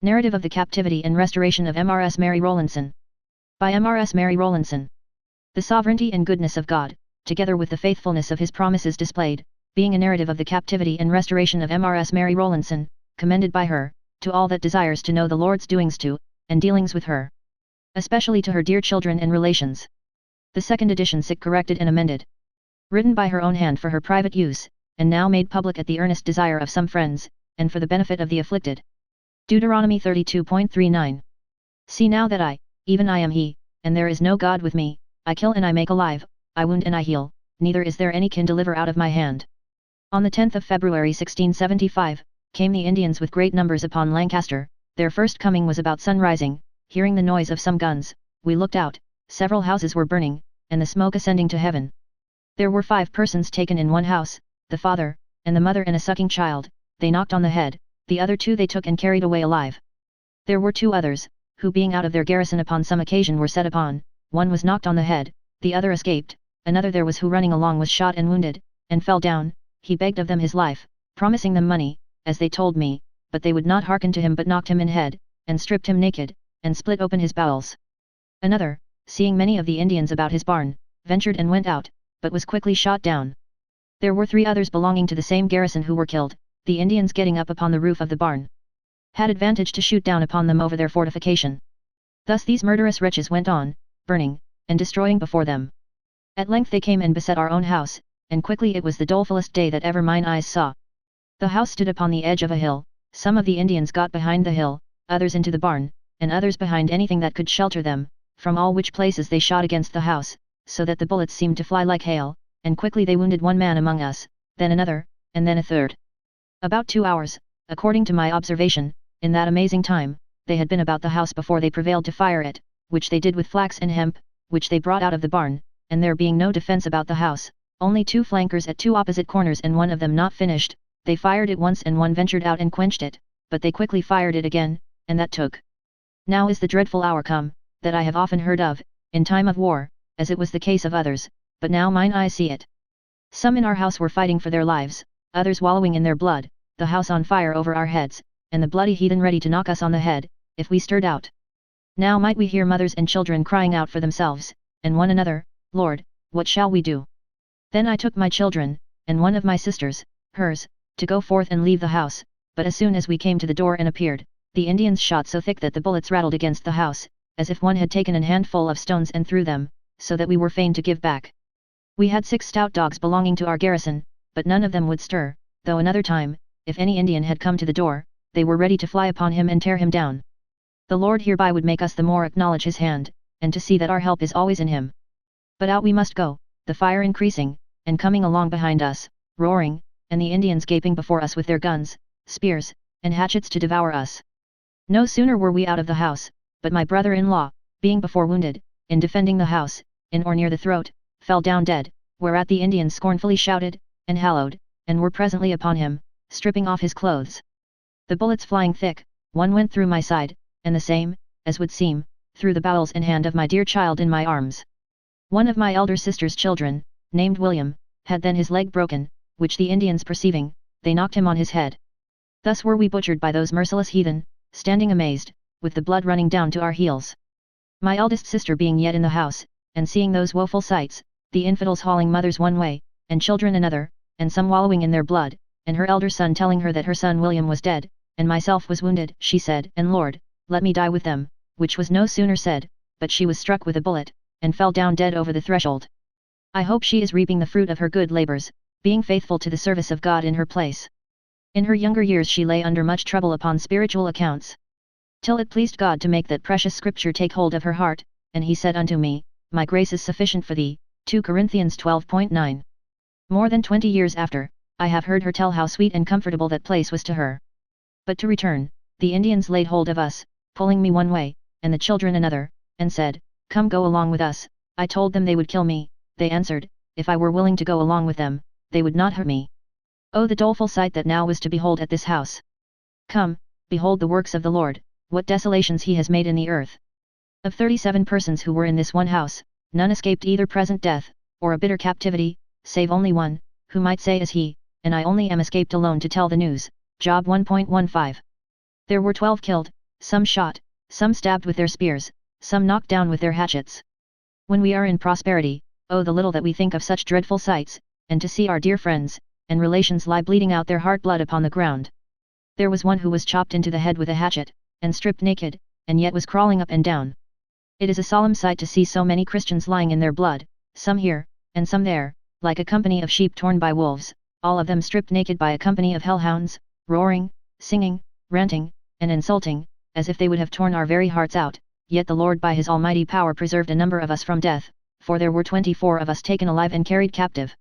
Narrative of the Captivity and Restoration of M.R.S. Mary Rowlandson. By M.R.S. Mary Rowlandson. The sovereignty and goodness of God, together with the faithfulness of his promises displayed, being a narrative of the captivity and restoration of M.R.S. Mary Rowlandson, commended by her, to all that desires to know the Lord's doings to, and dealings with her. Especially to her dear children and relations. The second edition corrected and amended. Written by her own hand for her private use, and now made public at the earnest desire of some friends, and for the benefit of the afflicted. Deuteronomy 32.39. See now that I, even I am he, and there is no God with me, I kill and I make alive, I wound and I heal, neither is there any can deliver out of my hand. On the 10th of February 1675, came the Indians with great numbers upon Lancaster. Their first coming was about sunrising. Hearing the noise of some guns, we looked out, several houses were burning, and the smoke ascending to heaven. There were 5 persons taken in one house, the father, and the mother and a sucking child. They knocked on the head, the other 2 they took and carried away alive. There were 2 others, who being out of their garrison upon some occasion were set upon, one was knocked on the head, the other escaped, another there was who running along was shot and wounded, and fell down. He begged of them his life, promising them money, as they told me, but they would not hearken to him but knocked him in head, and stripped him naked, and split open his bowels. Another, seeing many of the Indians about his barn, ventured and went out, but was quickly shot down. There were 3 others belonging to the same garrison who were killed. The Indians getting up upon the roof of the barn, had advantage to shoot down upon them over their fortification. Thus these murderous wretches went on, burning, and destroying before them. At length they came and beset our own house, and quickly it was the dolefullest day that ever mine eyes saw. The house stood upon the edge of a hill, some of the Indians got behind the hill, others into the barn, and others behind anything that could shelter them, from all which places they shot against the house, so that the bullets seemed to fly like hail, and quickly they wounded one man among us, then another, and then a third. About 2 hours, according to my observation, in that amazing time, they had been about the house before they prevailed to fire it, which they did with flax and hemp, which they brought out of the barn, and there being no defence about the house, only 2 flankers at 2 opposite corners and one of them not finished, they fired it once and one ventured out and quenched it, but they quickly fired it again, and that took. Now is the dreadful hour come, that I have often heard of, in time of war, as it was the case of others, but now mine eyes see it. Some in our house were fighting for their lives, others wallowing in their blood, the house on fire over our heads, and the bloody heathen ready to knock us on the head, if we stirred out. Now might we hear mothers and children crying out for themselves, and one another, Lord, what shall we do? Then I took my children, and one of my sisters, hers, to go forth and leave the house, but as soon as we came to the door and appeared, the Indians shot so thick that the bullets rattled against the house, as if one had taken an handful of stones and threw them, so that we were fain to give back. We had 6 stout dogs belonging to our garrison, but none of them would stir, though another time, if any Indian had come to the door, they were ready to fly upon him and tear him down. The Lord hereby would make us the more acknowledge his hand, and to see that our help is always in him. But out we must go, the fire increasing, and coming along behind us, roaring, and the Indians gaping before us with their guns, spears, and hatchets to devour us. No sooner were we out of the house, but my brother-in-law, being before wounded, in defending the house, in or near the throat, fell down dead, whereat the Indians scornfully shouted, and hallowed, and were presently upon him, stripping off his clothes. The bullets flying thick, one went through my side, and the same, as would seem, through the bowels and hand of my dear child in my arms. One of my elder sister's children, named William, had then his leg broken, which the Indians perceiving, they knocked him on his head. Thus were we butchered by those merciless heathen, standing amazed, with the blood running down to our heels. My eldest sister being yet in the house, and seeing those woeful sights, the infidels hauling mothers one way, and children another, and some wallowing in their blood, and her elder son telling her that her son William was dead, and myself was wounded, she said, and Lord, let me die with them, which was no sooner said, but she was struck with a bullet, and fell down dead over the threshold. I hope she is reaping the fruit of her good labours, being faithful to the service of God in her place. In her younger years she lay under much trouble upon spiritual accounts, till it pleased God to make that precious scripture take hold of her heart, and he said unto me, My grace is sufficient for thee, 2 Corinthians 12.9. More than 20 years after, I have heard her tell how sweet and comfortable that place was to her. But to return, the Indians laid hold of us, pulling me one way, and the children another, and said, Come go along with us. I told them they would kill me. They answered, if I were willing to go along with them, they would not hurt me. Oh, the doleful sight that now was to behold at this house! Come, behold the works of the Lord, what desolations he has made in the earth. Of 37 persons who were in this one house, none escaped either present death, or a bitter captivity, save only one, who might say as he, and I only am escaped alone to tell the news. Job 1.15. There were 12 killed, some shot, some stabbed with their spears, some knocked down with their hatchets. When we are in prosperity, oh the little that we think of such dreadful sights, and to see our dear friends and relations lie bleeding out their heart blood upon the ground. There was one who was chopped into the head with a hatchet, and stripped naked, and yet was crawling up and down. It is a solemn sight to see so many Christians lying in their blood, some here, and some there, like a company of sheep torn by wolves, all of them stripped naked by a company of hellhounds, roaring, singing, ranting, and insulting, as if they would have torn our very hearts out, yet the Lord by his almighty power preserved a number of us from death, for there were 24 of us taken alive and carried captive.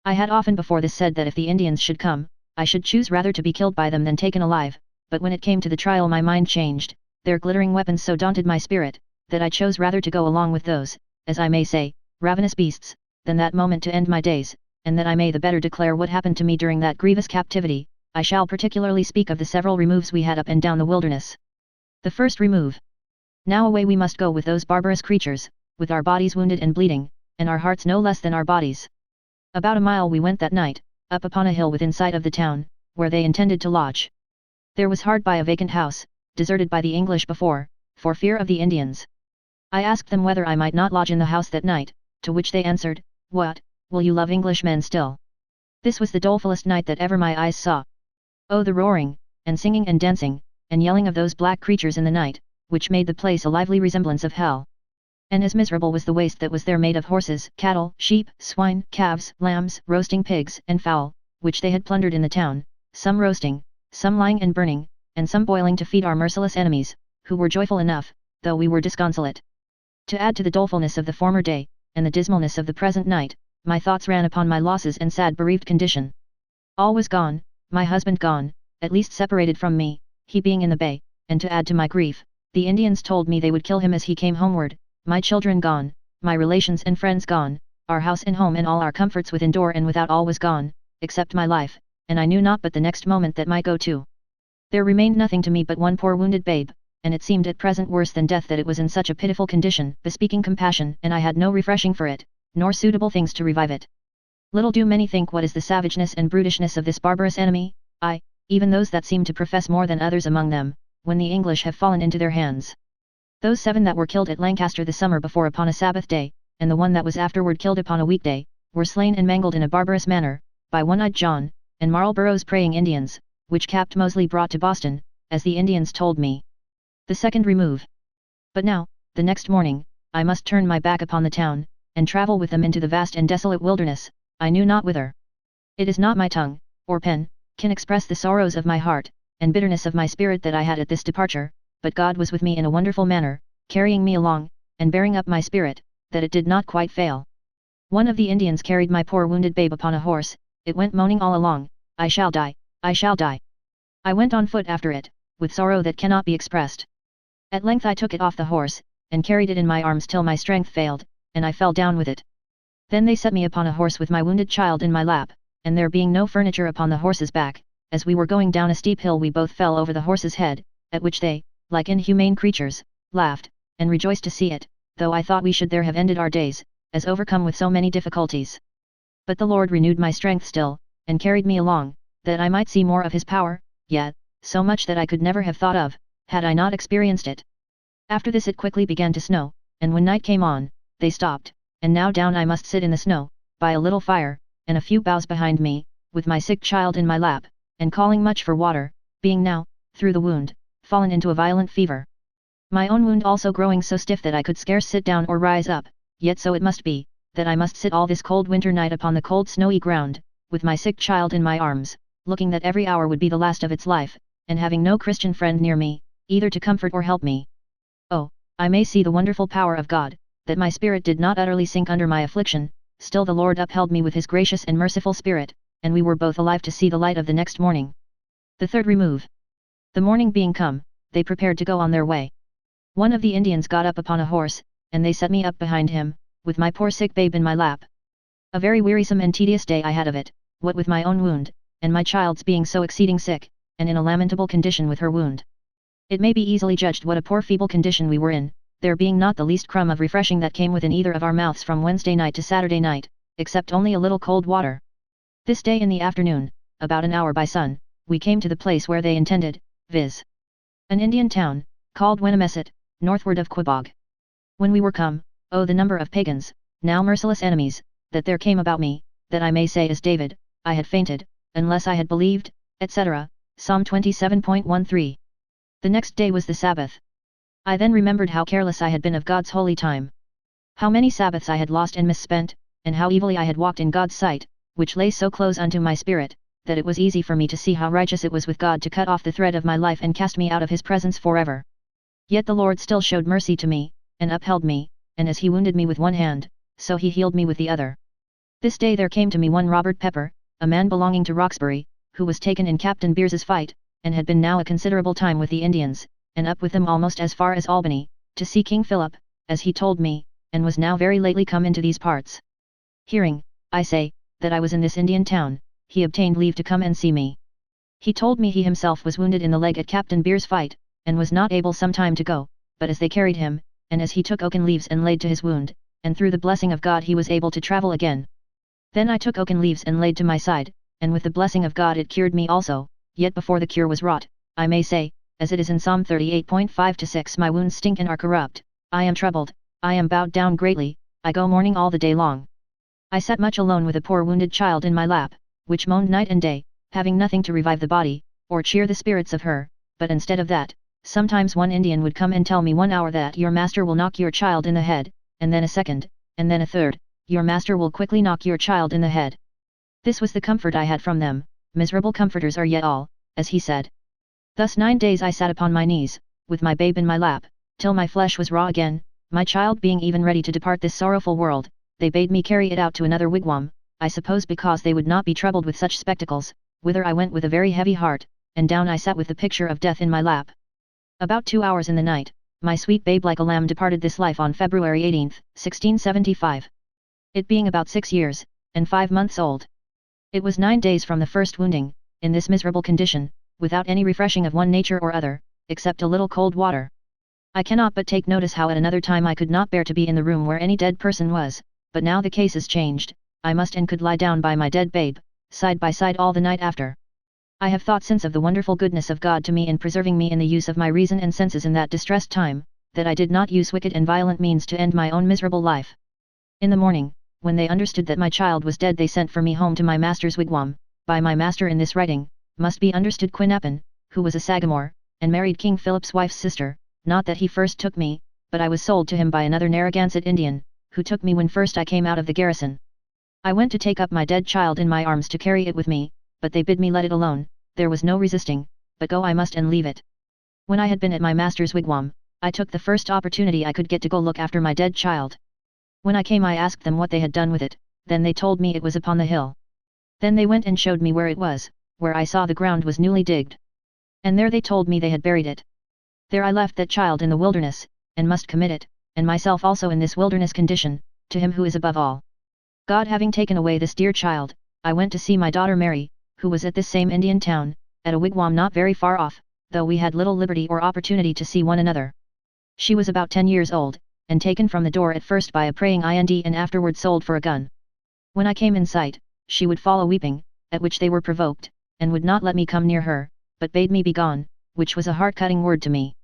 I had often before this said that if the Indians should come, I should choose rather to be killed by them than taken alive, but when it came to the trial my mind changed, their glittering weapons so daunted my spirit, that I chose rather to go along with those, as I may say, ravenous beasts, than that moment to end my days, and that I may the better declare what happened to me during that grievous captivity, I shall particularly speak of the several removes we had up and down the wilderness. The first remove. Now away we must go with those barbarous creatures, with our bodies wounded and bleeding, and our hearts no less than our bodies. About a mile we went that night, up upon a hill within sight of the town, where they intended to lodge. There was hard by a vacant house, deserted by the English before, for fear of the Indians. I asked them whether I might not lodge in the house that night, to which they answered, "What, will you love Englishmen still?" This was the dolefullest night that ever my eyes saw. Oh the roaring, and singing and dancing, and yelling of those black creatures in the night, which made the place a lively resemblance of hell. And as miserable was the waste that was there made of horses, cattle, sheep, swine, calves, lambs, roasting pigs, and fowl, which they had plundered in the town, some roasting, some lying and burning, and some boiling to feed our merciless enemies, who were joyful enough, though we were disconsolate. To add to the dolefulness of the former day, and the dismalness of the present night, my thoughts ran upon my losses and sad bereaved condition. All was gone, my husband gone, at least separated from me, he being in the bay, and to add to my grief, the Indians told me they would kill him as he came homeward, my children gone, my relations and friends gone, our house and home and all our comforts within door and without all was gone, except my life, and I knew not but the next moment that might go too. There remained nothing to me but one poor wounded babe, and it seemed at present worse than death that it was in such a pitiful condition, bespeaking compassion, and I had no refreshing for it, nor suitable things to revive it. Little do many think what is the savageness and brutishness of this barbarous enemy, even those that seem to profess more than others among them, when the English have fallen into their hands. Those 7 that were killed at Lancaster the summer before upon a Sabbath day, and the one that was afterward killed upon a weekday, were slain and mangled in a barbarous manner, by One-Eyed John, and Marlborough's praying Indians, which Capt. Mosley brought to Boston, as the Indians told me. The second remove. But now, the next morning, I must turn my back upon the town, and travel with them into the vast and desolate wilderness, I knew not whither. It is not my tongue, or pen, can express the sorrows of my heart, and bitterness of my spirit that I had at this departure, but God was with me in a wonderful manner, carrying me along, and bearing up my spirit, that it did not quite fail. One of the Indians carried my poor wounded babe upon a horse, it went moaning all along, "I shall die, I shall die." I went on foot after it, with sorrow that cannot be expressed. At length I took it off the horse, and carried it in my arms till my strength failed, and I fell down with it. Then they set me upon a horse with my wounded child in my lap, and there being no furniture upon the horse's back, as we were going down a steep hill we both fell over the horse's head, at which they, like inhumane creatures, laughed, and rejoiced to see it, though I thought we should there have ended our days, as overcome with so many difficulties. But the Lord renewed my strength still, and carried me along, that I might see more of his power, yet, so much that I could never have thought of, had I not experienced it. After this it quickly began to snow, and when night came on, they stopped, and now down I must sit in the snow, by a little fire, and a few boughs behind me, with my sick child in my lap, and calling much for water, being now, through the wound, fallen into a violent fever. My own wound also growing so stiff that I could scarce sit down or rise up, yet so it must be, that I must sit all this cold winter night upon the cold snowy ground, with my sick child in my arms, looking that every hour would be the last of its life, and having no Christian friend near me, either to comfort or help me. Oh, I may see the wonderful power of God, that my spirit did not utterly sink under my affliction, still the Lord upheld me with his gracious and merciful spirit, and we were both alive to see the light of the next morning. The third remove. The morning being come, they prepared to go on their way. One of the Indians got up upon a horse, and they set me up behind him, with my poor sick babe in my lap. A very wearisome and tedious day I had of it, what with my own wound, and my child's being so exceeding sick, and in a lamentable condition with her wound. It may be easily judged what a poor feeble condition we were in, there being not the least crumb of refreshing that came within either of our mouths from Wednesday night to Saturday night, except only a little cold water. This day in the afternoon, about an hour by sun, we came to the place where they intended, viz. an Indian town, called Wennemeset, northward of Quabog. When we were come, oh the number of pagans, now merciless enemies, that there came about me, that I may say as David, I had fainted, unless I had believed, etc. Psalm 27.13. The next day was the Sabbath. I then remembered how careless I had been of God's holy time. How many Sabbaths I had lost and misspent, and how evilly I had walked in God's sight, which lay so close unto my spirit, that it was easy for me to see how righteous it was with God to cut off the thread of my life and cast me out of his presence forever. Yet the Lord still showed mercy to me, and upheld me, and as he wounded me with one hand, so he healed me with the other. This day there came to me one Robert Pepper, a man belonging to Roxbury, who was taken in Captain Beers's fight, and had been now a considerable time with the Indians, and up with them almost as far as Albany, to see King Philip, as he told me, and was now very lately come into these parts. Hearing, I say, that I was in this Indian town, he obtained leave to come and see me. He told me he himself was wounded in the leg at Captain Beers's fight, and was not able some time to go, but as they carried him, and as he took oaken leaves and laid to his wound, and through the blessing of God he was able to travel again. Then I took oaken leaves and laid to my side, and with the blessing of God it cured me also, yet before the cure was wrought, I may say, as it is in Psalm 38.5-6, my wounds stink and are corrupt, I am troubled, I am bowed down greatly, I go mourning all the day long. I sat much alone with a poor wounded child in my lap, which moaned night and day, having nothing to revive the body, or cheer the spirits of her, but instead of that, sometimes one Indian would come and tell me 1 hour that your master will knock your child in the head, and then a second, and then a third, your master will quickly knock your child in the head. This was the comfort I had from them, miserable comforters are yet all, as he said. Thus 9 days I sat upon my knees, with my babe in my lap, till my flesh was raw again, my child being even ready to depart this sorrowful world, they bade me carry it out to another wigwam, I suppose because they would not be troubled with such spectacles, whither I went with a very heavy heart, and down I sat with the picture of death in my lap. About 2 hours in the night, my sweet babe like a lamb departed this life on February 18, 1675. It being about 6 years, and 5 months old. It was 9 days from the first wounding, in this miserable condition, without any refreshing of one nature or other, except a little cold water. I cannot but take notice how at another time I could not bear to be in the room where any dead person was, but now the case is changed, I must and could lie down by my dead babe, side by side all the night after. I have thought since of the wonderful goodness of God to me in preserving me in the use of my reason and senses in that distressed time, that I did not use wicked and violent means to end my own miserable life. In the morning, when they understood that my child was dead, they sent for me home to my master's wigwam. By my master in this writing, must be understood Quinnapan, who was a Sagamore, and married King Philip's wife's sister, not that he first took me, but I was sold to him by another Narragansett Indian, who took me when first I came out of the garrison. I went to take up my dead child in my arms to carry it with me, but they bid me let it alone, there was no resisting, but go I must and leave it. When I had been at my master's wigwam, I took the first opportunity I could get to go look after my dead child. When I came I asked them what they had done with it, then they told me it was upon the hill. Then they went and showed me where it was, where I saw the ground was newly digged. And there they told me they had buried it. There I left that child in the wilderness, and must commit it, and myself also in this wilderness condition, to him who is above all. God having taken away this dear child, I went to see my daughter Mary, who was at this same Indian town, at a wigwam not very far off, though we had little liberty or opportunity to see one another. She was about 10 years old, and taken from the door at first by a praying ind and afterward sold for a gun. When I came in sight, she would fall a weeping, at which they were provoked, and would not let me come near her, but bade me be gone, which was a heart-cutting word to me.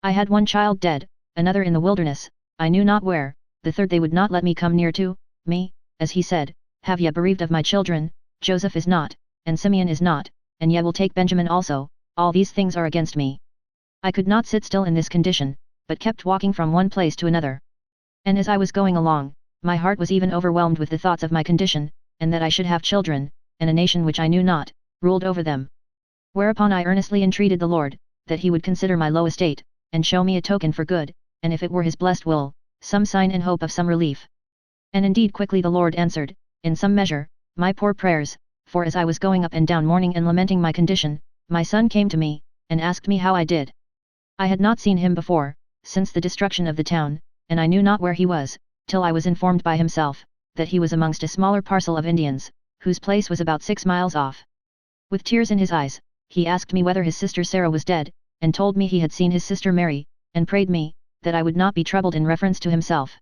I had one child dead, another in the wilderness, I knew not where, the third they would not let me come near to, me, as he said, have ye bereaved of my children, Joseph is not, and Simeon is not, and ye will take Benjamin also, all these things are against me. I could not sit still in this condition, but kept walking from one place to another. And as I was going along, my heart was even overwhelmed with the thoughts of my condition, and that I should have children, and a nation which I knew not, ruled over them. Whereupon I earnestly entreated the Lord, that he would consider my low estate, and show me a token for good, and if it were his blessed will, some sign and hope of some relief. And indeed quickly the Lord answered, in some measure, my poor prayers, for as I was going up and down mourning and lamenting my condition, my son came to me, and asked me how I did. I had not seen him before, since the destruction of the town, and I knew not where he was, till I was informed by himself, that he was amongst a smaller parcel of Indians, whose place was about 6 miles off. With tears in his eyes, he asked me whether his sister Sarah was dead, and told me he had seen his sister Mary, and prayed me, that I would not be troubled in reference to himself.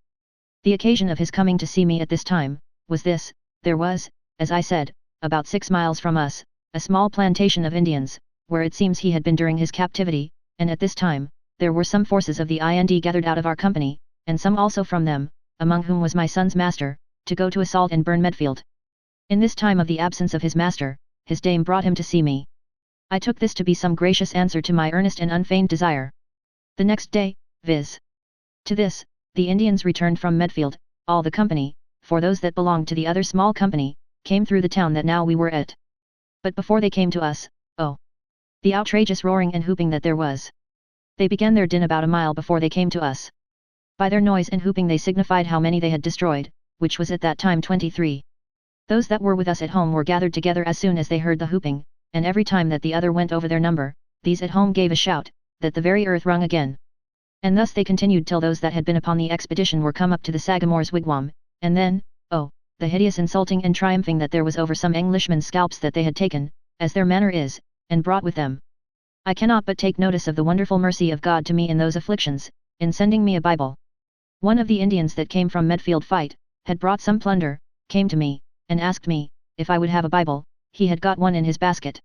The occasion of his coming to see me at this time, was this: there was, as I said, about 6 miles from us, a small plantation of Indians, where it seems he had been during his captivity, and at this time, there were some forces of the IND gathered out of our company, and some also from them, among whom was my son's master, to go to assault and burn Medfield. In this time of the absence of his master, his dame brought him to see me. I took this to be some gracious answer to my earnest and unfeigned desire. The next day, viz. To this, the Indians returned from Medfield, all the company, for those that belonged to the other small company, came through the town that now we were at. But before they came to us, oh! the outrageous roaring and hooping that there was. They began their din about a mile before they came to us. By their noise and hooping they signified how many they had destroyed, which was at that time 23. Those that were with us at home were gathered together as soon as they heard the hooping, and every time that the other went over their number, these at home gave a shout, that the very earth rung again. And thus they continued till those that had been upon the expedition were come up to the Sagamore's wigwam, and then, oh, the hideous insulting and triumphing that there was over some Englishmen's scalps that they had taken, as their manner is, and brought with them. I cannot but take notice of the wonderful mercy of God to me in those afflictions, in sending me a Bible. One of the Indians that came from Medfield fight, had brought some plunder, came to me, and asked me, if I would have a Bible. He had got one in his basket.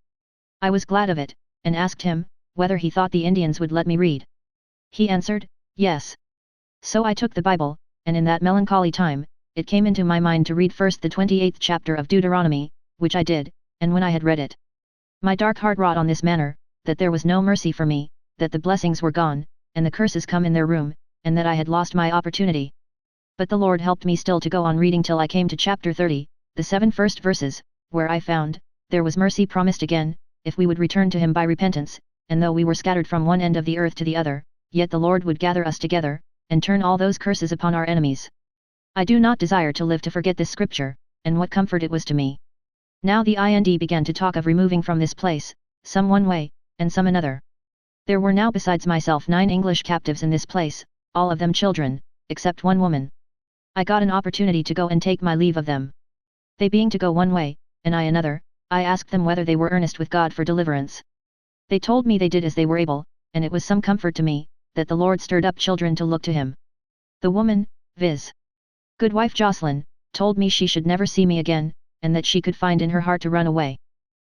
I was glad of it, and asked him, whether he thought the Indians would let me read. He answered, yes. So I took the Bible, and in that melancholy time, it came into my mind to read first the 28th chapter of Deuteronomy, which I did, and when I had read it, my dark heart wrought on this manner, that there was no mercy for me, that the blessings were gone, and the curses come in their room, and that I had lost my opportunity. But the Lord helped me still to go on reading till I came to chapter 30, the 7 first verses, where I found, there was mercy promised again, if we would return to him by repentance, and though we were scattered from one end of the earth to the other, yet the Lord would gather us together, and turn all those curses upon our enemies. I do not desire to live to forget this scripture, and what comfort it was to me. Now the IND began to talk of removing from this place, some one way, and some another. There were now besides myself 9 English captives in this place, all of them children, except one woman. I got an opportunity to go and take my leave of them. They being to go one way, and I another, I asked them whether they were earnest with God for deliverance. They told me they did as they were able, and it was some comfort to me, that the Lord stirred up children to look to him. The woman, viz. good wife Jocelyn, told me she should never see me again, and that she could find in her heart to run away.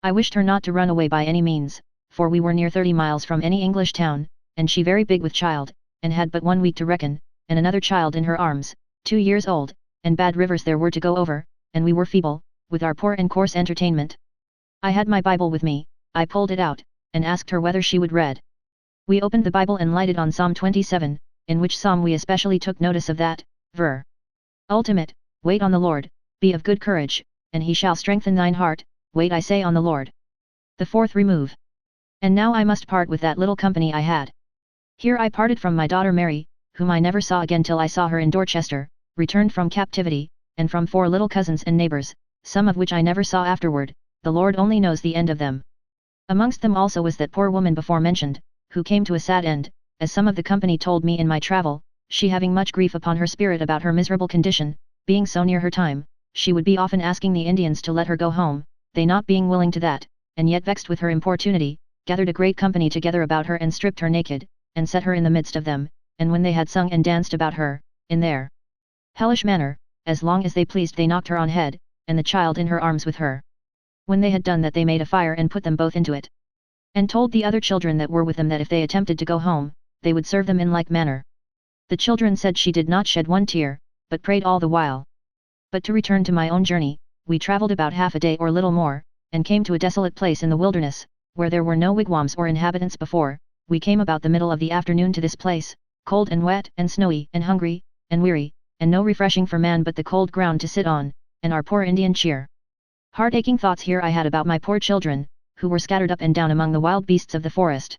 I wished her not to run away by any means, for we were near 30 miles from any English town, and she very big with child, and had but 1 week to reckon, and another child in her arms, 2 years old, and bad rivers there were to go over, and we were feeble, with our poor and coarse entertainment. I had my Bible with me, I pulled it out, and asked her whether she would read. We opened the Bible and lighted on Psalm 27, in which psalm we especially took notice of that, ver. Ultimate, wait on the Lord, be of good courage, and he shall strengthen thine heart, wait I say on the Lord. The 4th remove. And now I must part with that little company I had. Here I parted from my daughter Mary, whom I never saw again till I saw her in Dorchester, returned from captivity, and from 4 little cousins and neighbors, some of which I never saw afterward, the Lord only knows the end of them. Amongst them also was that poor woman before mentioned, who came to a sad end, as some of the company told me in my travel, she having much grief upon her spirit about her miserable condition, being so near her time, she would be often asking the Indians to let her go home, they not being willing to that, and yet vexed with her importunity, gathered a great company together about her and stripped her naked, and set her in the midst of them, and when they had sung and danced about her, in their hellish manner, as long as they pleased they knocked her on head, and the child in her arms with her. When they had done that they made a fire and put them both into it. And told the other children that were with them that if they attempted to go home, they would serve them in like manner. The children said she did not shed one tear, but prayed all the while. But to return to my own journey, we travelled about half a day or little more, and came to a desolate place in the wilderness, where there were no wigwams or inhabitants before. We came about the middle of the afternoon to this place, cold and wet and snowy and hungry, and weary, and no refreshing for man but the cold ground to sit on, and our poor Indian cheer. Heart-aching thoughts here I had about my poor children, who were scattered up and down among the wild beasts of the forest.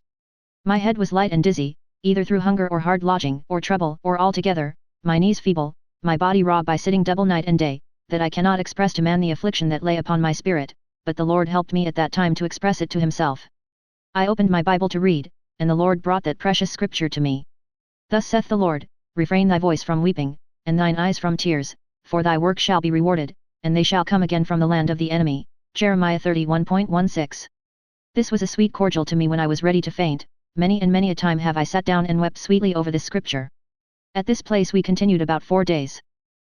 My head was light and dizzy, either through hunger or hard lodging or trouble or altogether, my knees feeble, my body raw by sitting double night and day, that I cannot express to man the affliction that lay upon my spirit, but the Lord helped me at that time to express it to himself. I opened my Bible to read, and the Lord brought that precious scripture to me. Thus saith the Lord, refrain thy voice from weeping, and thine eyes from tears, for thy work shall be rewarded, and they shall come again from the land of the enemy. Jeremiah 31.16. This was a sweet cordial to me when I was ready to faint. Many and many a time have I sat down and wept sweetly over this scripture. At this place we continued about 4 days.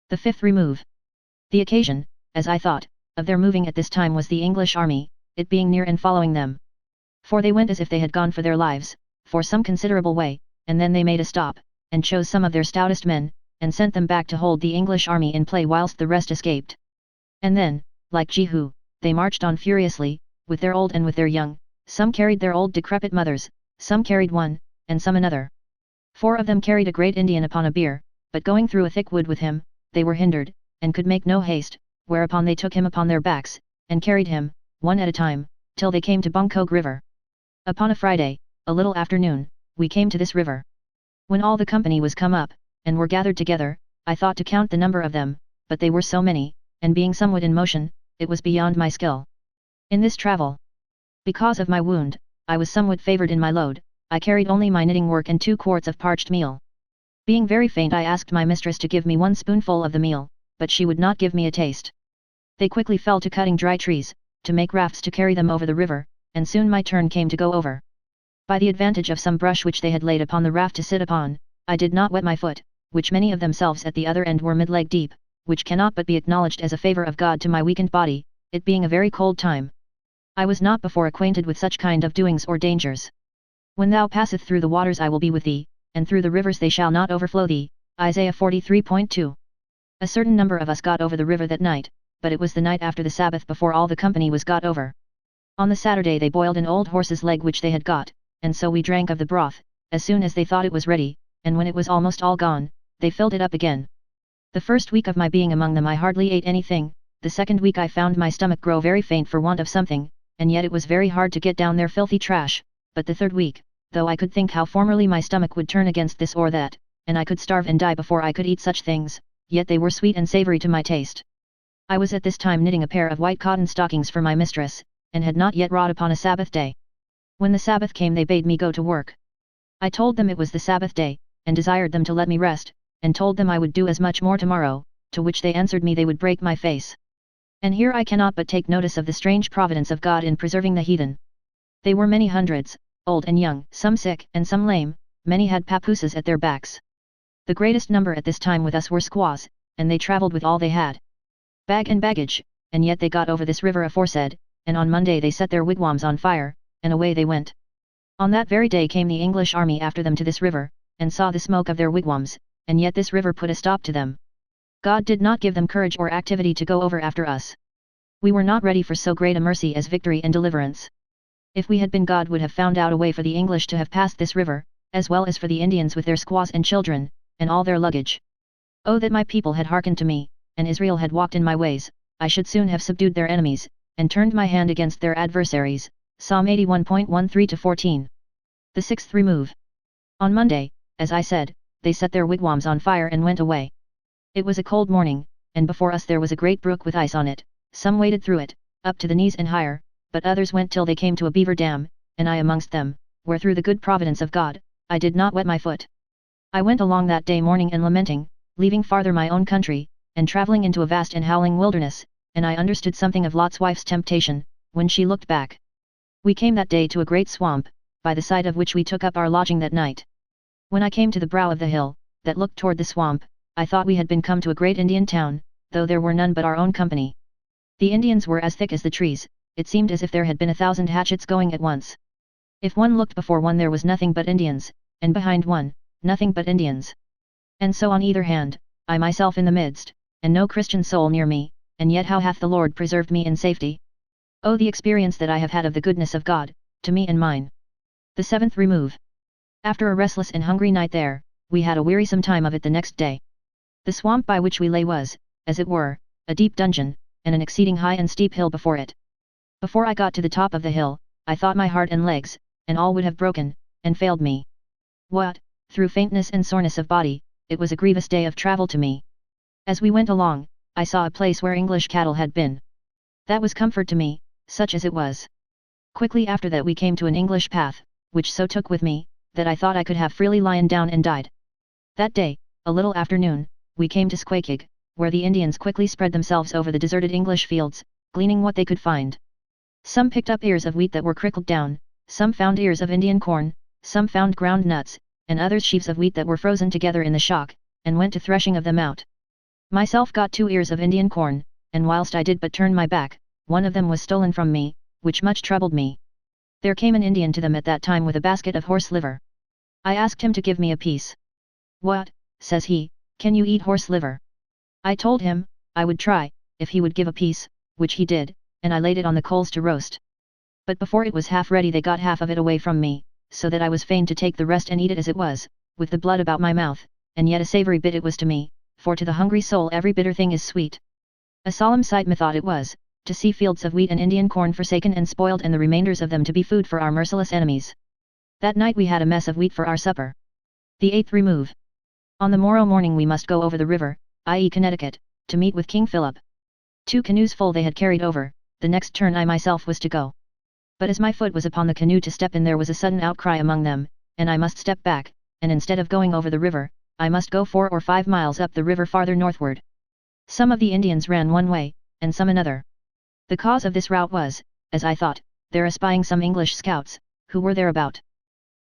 The 5th remove. The occasion, as I thought, of their moving at this time was the English army, it being near and following them. For they went as if they had gone for their lives, for some considerable way, and then they made a stop, and chose some of their stoutest men, and sent them back to hold the English army in play whilst the rest escaped. And then, like Jehu, they marched on furiously, with their old and with their young, some carried their old decrepit mothers, some carried one, and some another. 4 of them carried a great Indian upon a bier, but going through a thick wood with him, they were hindered, and could make no haste, whereupon they took him upon their backs, and carried him, one at a time, till they came to Bunkog River. Upon a Friday, a little afternoon, we came to this river. When all the company was come up, and were gathered together, I thought to count the number of them, but they were so many, and being somewhat in motion, it was beyond my skill. In this travel, because of my wound, I was somewhat favoured in my load. I carried only my knitting work and 2 quarts of parched meal. Being very faint, I asked my mistress to give me 1 spoonful of the meal, but she would not give me a taste. They quickly fell to cutting dry trees, to make rafts to carry them over the river, and soon my turn came to go over. By the advantage of some brush which they had laid upon the raft to sit upon, I did not wet my foot, which many of themselves at the other end were mid-leg deep, which cannot but be acknowledged as a favour of God to my weakened body, it being a very cold time. I was not before acquainted with such kind of doings or dangers. When thou passeth through the waters I will be with thee, and through the rivers they shall not overflow thee. Isaiah 43.2. A certain number of us got over the river that night, but it was the night after the Sabbath before all the company was got over. On the Saturday they boiled an old horse's leg which they had got, and so we drank of the broth, as soon as they thought it was ready, and when it was almost all gone, they filled it up again. The first week of my being among them I hardly ate anything, the second week I found my stomach grow very faint for want of something, and yet it was very hard to get down their filthy trash, but the third week, though I could think how formerly my stomach would turn against this or that, and I could starve and die before I could eat such things, yet they were sweet and savoury to my taste. I was at this time knitting a pair of white cotton stockings for my mistress, and had not yet wrought upon a Sabbath day. When the Sabbath came they bade me go to work. I told them it was the Sabbath day, and desired them to let me rest, and told them I would do as much more tomorrow, to which they answered me they would break my face. And here I cannot but take notice of the strange providence of God in preserving the heathen. They were many hundreds, old and young, some sick and some lame, many had papooses at their backs. The greatest number at this time with us were squaws, and they travelled with all they had, bag and baggage, and yet they got over this river aforesaid, and on Monday they set their wigwams on fire, and away they went. On that very day came the English army after them to this river, and saw the smoke of their wigwams, and yet this river put a stop to them. God did not give them courage or activity to go over after us. We were not ready for so great a mercy as victory and deliverance. If we had been, God would have found out a way for the English to have passed this river, as well as for the Indians with their squaws and children, and all their luggage. Oh, that my people had hearkened to me, and Israel had walked in my ways, I should soon have subdued their enemies, and turned my hand against their adversaries. Psalm 81.13-14. The 6th remove. On Monday, as I said, they set their wigwams on fire and went away. It was a cold morning, and before us there was a great brook with ice on it, some waded through it, up to the knees and higher, but others went till they came to a beaver dam, and I amongst them, where through the good providence of God, I did not wet my foot. I went along that day mourning and lamenting, leaving farther my own country, and travelling into a vast and howling wilderness, and I understood something of Lot's wife's temptation, when she looked back. We came that day to a great swamp, by the side of which we took up our lodging that night. When I came to the brow of the hill, that looked toward the swamp, I thought we had been come to a great Indian town, though there were none but our own company. The Indians were as thick as the trees, it seemed as if there had been 1,000 hatchets going at once. If one looked before one there was nothing but Indians, and behind one, nothing but Indians. And so on either hand, I myself in the midst, and no Christian soul near me, and yet how hath the Lord preserved me in safety? Oh, the experience that I have had of the goodness of God, to me and mine. The 7th remove. After a restless and hungry night there, we had a wearisome time of it the next day. The swamp by which we lay was, as it were, a deep dungeon, and an exceeding high and steep hill before it. Before I got to the top of the hill, I thought my heart and legs, and all would have broken, and failed me. What, through faintness and soreness of body, it was a grievous day of travel to me. As we went along, I saw a place where English cattle had been. That was comfort to me, such as it was. Quickly after that we came to an English path, which so took with me, that I thought I could have freely lien down and died. That day, a little afternoon, we came to Squakig, where the Indians quickly spread themselves over the deserted English fields, gleaning what they could find. Some picked up ears of wheat that were crickled down, some found ears of Indian corn, some found ground nuts, and others sheaves of wheat that were frozen together in the shock, and went to threshing of them out. Myself got 2 ears of Indian corn, and whilst I did but turn my back, one of them was stolen from me, which much troubled me. There came an Indian to them at that time with a basket of horse liver. I asked him to give me a piece. What, says he, can you eat horse liver? I told him, I would try, if he would give a piece, which he did, and I laid it on the coals to roast. But before it was half ready they got half of it away from me, so that I was fain to take the rest and eat it as it was, with the blood about my mouth, and yet a savoury bit it was to me, for to the hungry soul every bitter thing is sweet. A solemn sight methought it was, to see fields of wheat and Indian corn forsaken and spoiled and the remainders of them to be food for our merciless enemies. That night we had a mess of wheat for our supper. The 8th remove. On the morrow morning we must go over the river, i.e. Connecticut, to meet with King Philip. 2 canoes full they had carried over, the next turn I myself was to go. But as my foot was upon the canoe to step in there was a sudden outcry among them, and I must step back, and instead of going over the river, I must go 4 or 5 miles up the river farther northward. Some of the Indians ran one way, and some another. The cause of this rout was, as I thought, their espying some English scouts, who were thereabout.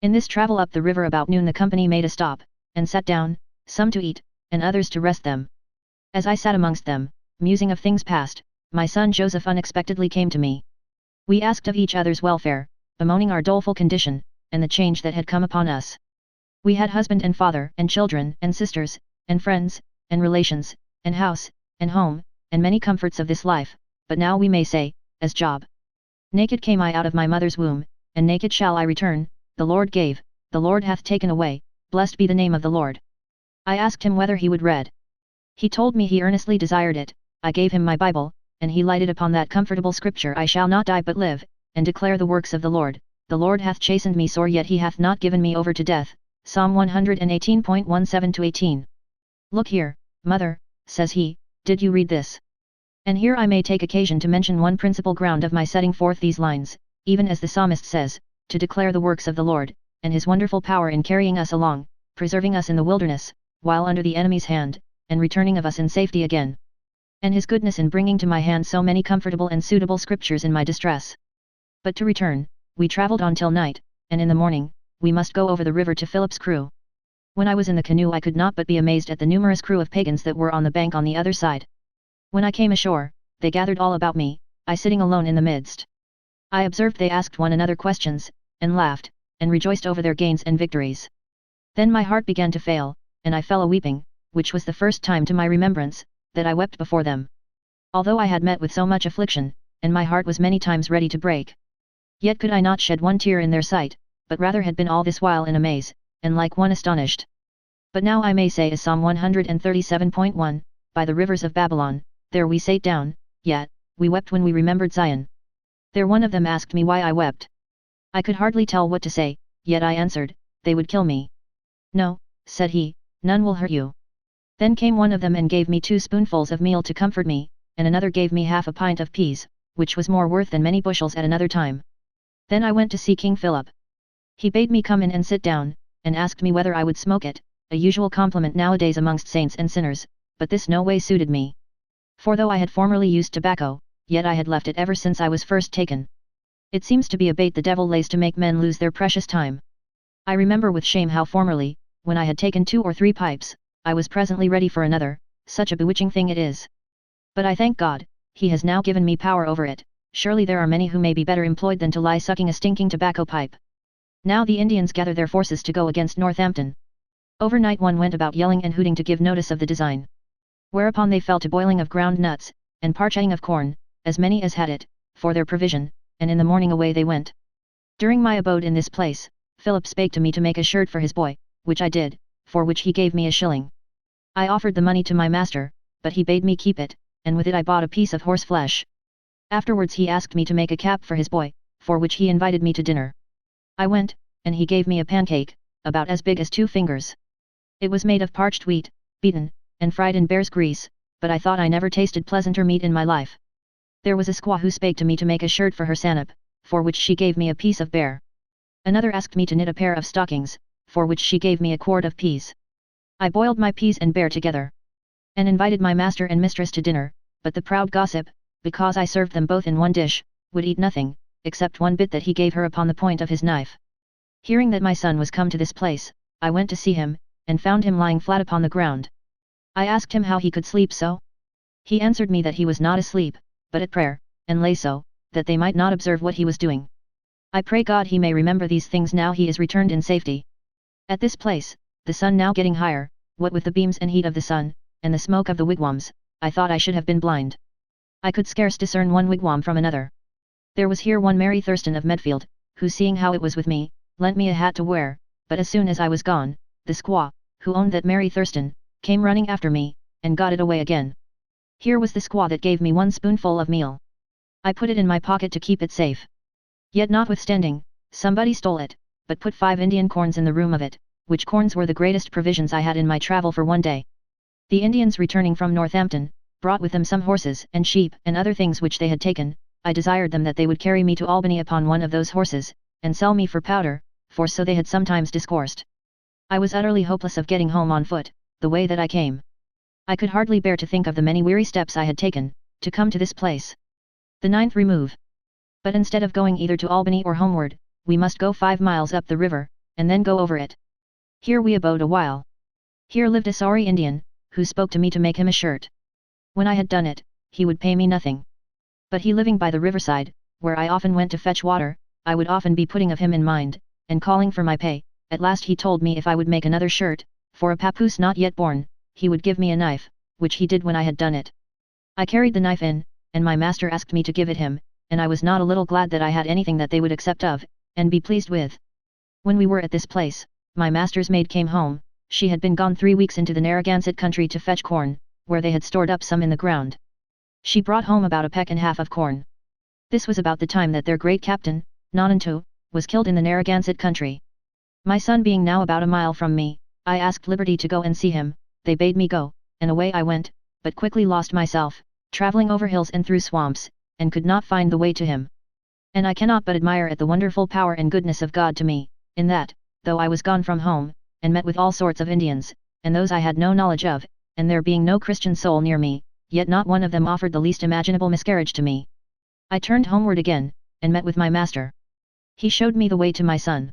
In this travel up the river about noon the company made a stop, and sat down, some to eat, and others to rest them. As I sat amongst them, musing of things past, my son Joseph unexpectedly came to me. We asked of each other's welfare, bemoaning our doleful condition, and the change that had come upon us. We had husband and father, and children, and sisters, and friends, and relations, and house, and home, and many comforts of this life, but now we may say, as Job. Naked came I out of my mother's womb, and naked shall I return, the Lord gave, the Lord hath taken away, blessed be the name of the Lord. I asked him whether he would read. He told me he earnestly desired it. I gave him my Bible, and he lighted upon that comfortable scripture, I shall not die but live, and declare the works of the Lord hath chastened me sore yet he hath not given me over to death, Psalm 118.17-18. Look here, mother, says he, did you read this? And here I may take occasion to mention one principal ground of my setting forth these lines, even as the psalmist says, to declare the works of the Lord, and his wonderful power in carrying us along, preserving us in the wilderness, while under the enemy's hand, and returning of us in safety again. And his goodness in bringing to my hand so many comfortable and suitable scriptures in my distress. But to return, we travelled on till night, and in the morning, we must go over the river to Philip's crew. When I was in the canoe I could not but be amazed at the numerous crew of pagans that were on the bank on the other side. When I came ashore, they gathered all about me, I sitting alone in the midst. I observed they asked one another questions, and laughed, and rejoiced over their gains and victories. Then my heart began to fail, and I fell a-weeping, which was the first time to my remembrance, that I wept before them. Although I had met with so much affliction, and my heart was many times ready to break. Yet could I not shed one tear in their sight, but rather had been all this while in amaze, and like one astonished. But now I may say as Psalm 137.1, by the rivers of Babylon, there we sate down, yet, we wept when we remembered Zion. There one of them asked me why I wept. I could hardly tell what to say, yet I answered, they would kill me. No, said he, none will hurt you. Then came one of them and gave me 2 spoonfuls of meal to comfort me, and another gave me half a pint of peas, which was more worth than many bushels at another time. Then I went to see King Philip. He bade me come in and sit down, and asked me whether I would smoke it, a usual compliment nowadays amongst saints and sinners, but this no way suited me. For though I had formerly used tobacco, yet I had left it ever since I was first taken. It seems to be a bait the devil lays to make men lose their precious time. I remember with shame how formerly, when I had taken 2 or 3 pipes, I was presently ready for another, such a bewitching thing it is. But I thank God, he has now given me power over it. Surely there are many who may be better employed than to lie sucking a stinking tobacco pipe. Now the Indians gather their forces to go against Northampton. Overnight one went about yelling and hooting to give notice of the design. Whereupon they fell to boiling of ground nuts, and parching of corn, as many as had it, for their provision, and in the morning away they went. During my abode in this place, Philip spake to me to make a shirt for his boy, which I did, for which he gave me a shilling. I offered the money to my master, but he bade me keep it, and with it I bought a piece of horse flesh. Afterwards he asked me to make a cap for his boy, for which he invited me to dinner. I went, and he gave me a pancake, about as big as 2 fingers. It was made of parched wheat, beaten, and fried in bear's grease, but I thought I never tasted pleasanter meat in my life. There was a squaw who spake to me to make a shirt for her sannup, for which she gave me a piece of bear. Another asked me to knit a pair of stockings, for which she gave me a quart of peas. I boiled my peas and bear together, and invited my master and mistress to dinner, but the proud gossip, because I served them both in one dish, would eat nothing, except one bit that he gave her upon the point of his knife. Hearing that my son was come to this place, I went to see him, and found him lying flat upon the ground. I asked him how he could sleep so. He answered me that he was not asleep, but at prayer, and lay so, that they might not observe what he was doing. I pray God he may remember these things now he is returned in safety. At this place, the sun now getting higher, what with the beams and heat of the sun, and the smoke of the wigwams, I thought I should have been blind. I could scarce discern one wigwam from another. There was here one Mary Thurston of Medfield, who seeing how it was with me, lent me a hat to wear, but as soon as I was gone, the squaw, who owned that Mary Thurston, came running after me, and got it away again. Here was the squaw that gave me one spoonful of meal. I put it in my pocket to keep it safe. Yet notwithstanding, somebody stole it, but put 5 Indian corns in the room of it, which corns were the greatest provisions I had in my travel for one day. The Indians returning from Northampton, brought with them some horses and sheep and other things which they had taken. I desired them that they would carry me to Albany upon one of those horses, and sell me for powder, for so they had sometimes discoursed. I was utterly hopeless of getting home on foot, the way that I came. I could hardly bear to think of the many weary steps I had taken, to come to this place. The 9th remove. But instead of going either to Albany or homeward, we must go 5 miles up the river, and then go over it. Here we abode a while. Here lived a sorry Indian, who spoke to me to make him a shirt. When I had done it, he would pay me nothing. But he living by the riverside, where I often went to fetch water, I would often be putting of him in mind, and calling for my pay. At last he told me if I would make another shirt, for a papoose not yet born, he would give me a knife, which he did when I had done it. I carried the knife in, and my master asked me to give it him, and I was not a little glad that I had anything that they would accept of, and be pleased with. When we were at this place, my master's maid came home. She had been gone 3 weeks into the Narragansett country to fetch corn, where they had stored up some in the ground. She brought home about a peck and half of corn. This was about the time that their great captain, Nonanto, was killed in the Narragansett country. My son being now about a mile from me, I asked liberty to go and see him. They bade me go, and away I went, but quickly lost myself, travelling over hills and through swamps, and could not find the way to him. And I cannot but admire at the wonderful power and goodness of God to me, in that, though I was gone from home, and met with all sorts of Indians, and those I had no knowledge of, and there being no Christian soul near me, yet not one of them offered the least imaginable miscarriage to me. I turned homeward again, and met with my master. He showed me the way to my son.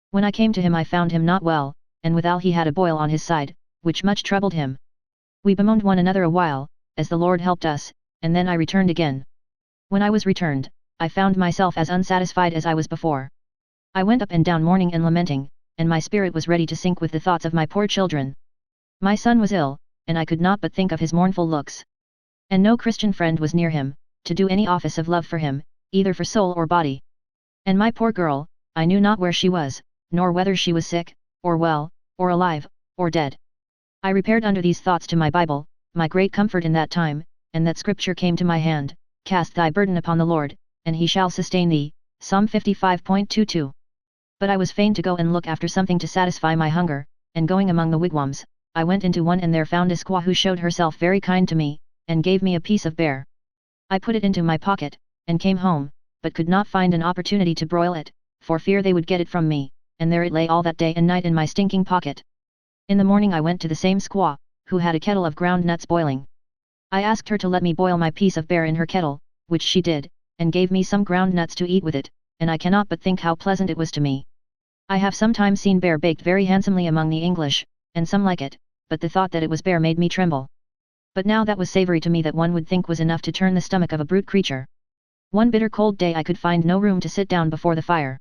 When I came to him I found him not well, and withal he had a boil on his side, which much troubled him. We bemoaned one another a while, as the Lord helped us, and then I returned again. When I was returned, I found myself as unsatisfied as I was before. I went up and down mourning and lamenting, and my spirit was ready to sink with the thoughts of my poor children. My son was ill, and I could not but think of his mournful looks. And no Christian friend was near him, to do any office of love for him, either for soul or body. And my poor girl, I knew not where she was, nor whether she was sick, or well, or alive, or dead. I repaired under these thoughts to my Bible, my great comfort in that time, and that scripture came to my hand, "Cast thy burden upon the Lord, and he shall sustain thee," Psalm 55.22. But I was fain to go and look after something to satisfy my hunger, and going among the wigwams, I went into one and there found a squaw who showed herself very kind to me, and gave me a piece of bear. I put it into my pocket, and came home, but could not find an opportunity to broil it, for fear they would get it from me, and there it lay all that day and night in my stinking pocket. In the morning I went to the same squaw, who had a kettle of ground nuts boiling. I asked her to let me boil my piece of bear in her kettle, which she did, and gave me some ground nuts to eat with it, and I cannot but think how pleasant it was to me. I have sometimes seen bear baked very handsomely among the English, and some like it, but the thought that it was bear made me tremble. But now that was savoury to me that one would think was enough to turn the stomach of a brute creature. One bitter cold day I could find no room to sit down before the fire.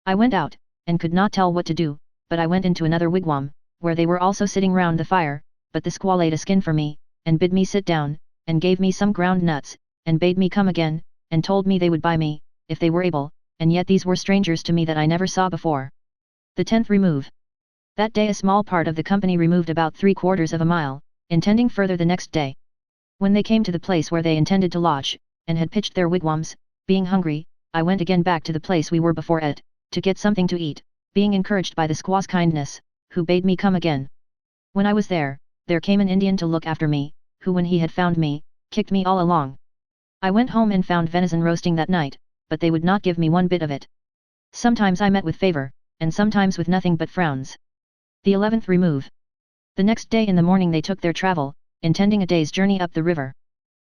I went out, and could not tell what to do, but I went into another wigwam, where they were also sitting round the fire, but the squaw laid a skin for me, and bid me sit down, and gave me some ground nuts, and bade me come again, and told me they would buy me, if they were able, and yet these were strangers to me that I never saw before. The 10th remove. That day a small part of the company removed about 3/4 of a mile, intending further the next day. When they came to the place where they intended to lodge, and had pitched their wigwams, being hungry, I went again back to the place we were before at, to get something to eat, being encouraged by the squaw's kindness, who bade me come again. When I was there came an Indian to look after me, who when he had found me, kicked me all along. I went home and found venison roasting that night, but they would not give me one bit of it. Sometimes I met with favour, and sometimes with nothing but frowns. The 11th remove. The next day in the morning they took their travel, intending a day's journey up the river.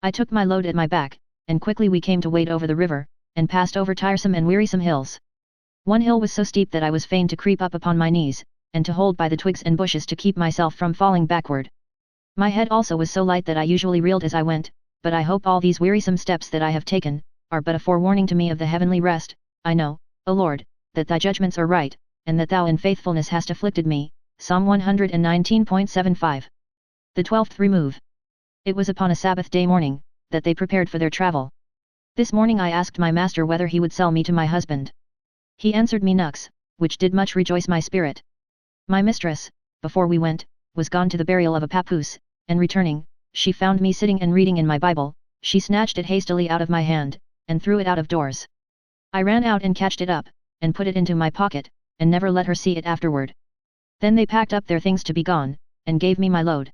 I took my load at my back, and quickly we came to wade over the river, and passed over tiresome and wearisome hills. One hill was so steep that I was fain to creep up upon my knees, and to hold by the twigs and bushes to keep myself from falling backward. My head also was so light that I usually reeled as I went, but I hope all these wearisome steps that I have taken, are but a forewarning to me of the heavenly rest. I know, O Lord, that thy judgments are right, and that thou in faithfulness hast afflicted me. Psalm 119.75. The 12th remove. It was upon a Sabbath day morning, that they prepared for their travel. This morning I asked my master whether he would sell me to my husband. He answered me nux, which did much rejoice my spirit. My mistress, before we went, was gone to the burial of a papoose, and returning, she found me sitting and reading in my Bible. She snatched it hastily out of my hand, and threw it out of doors. I ran out and catched it up, and put it into my pocket, and never let her see it afterward. Then they packed up their things to be gone, and gave me my load.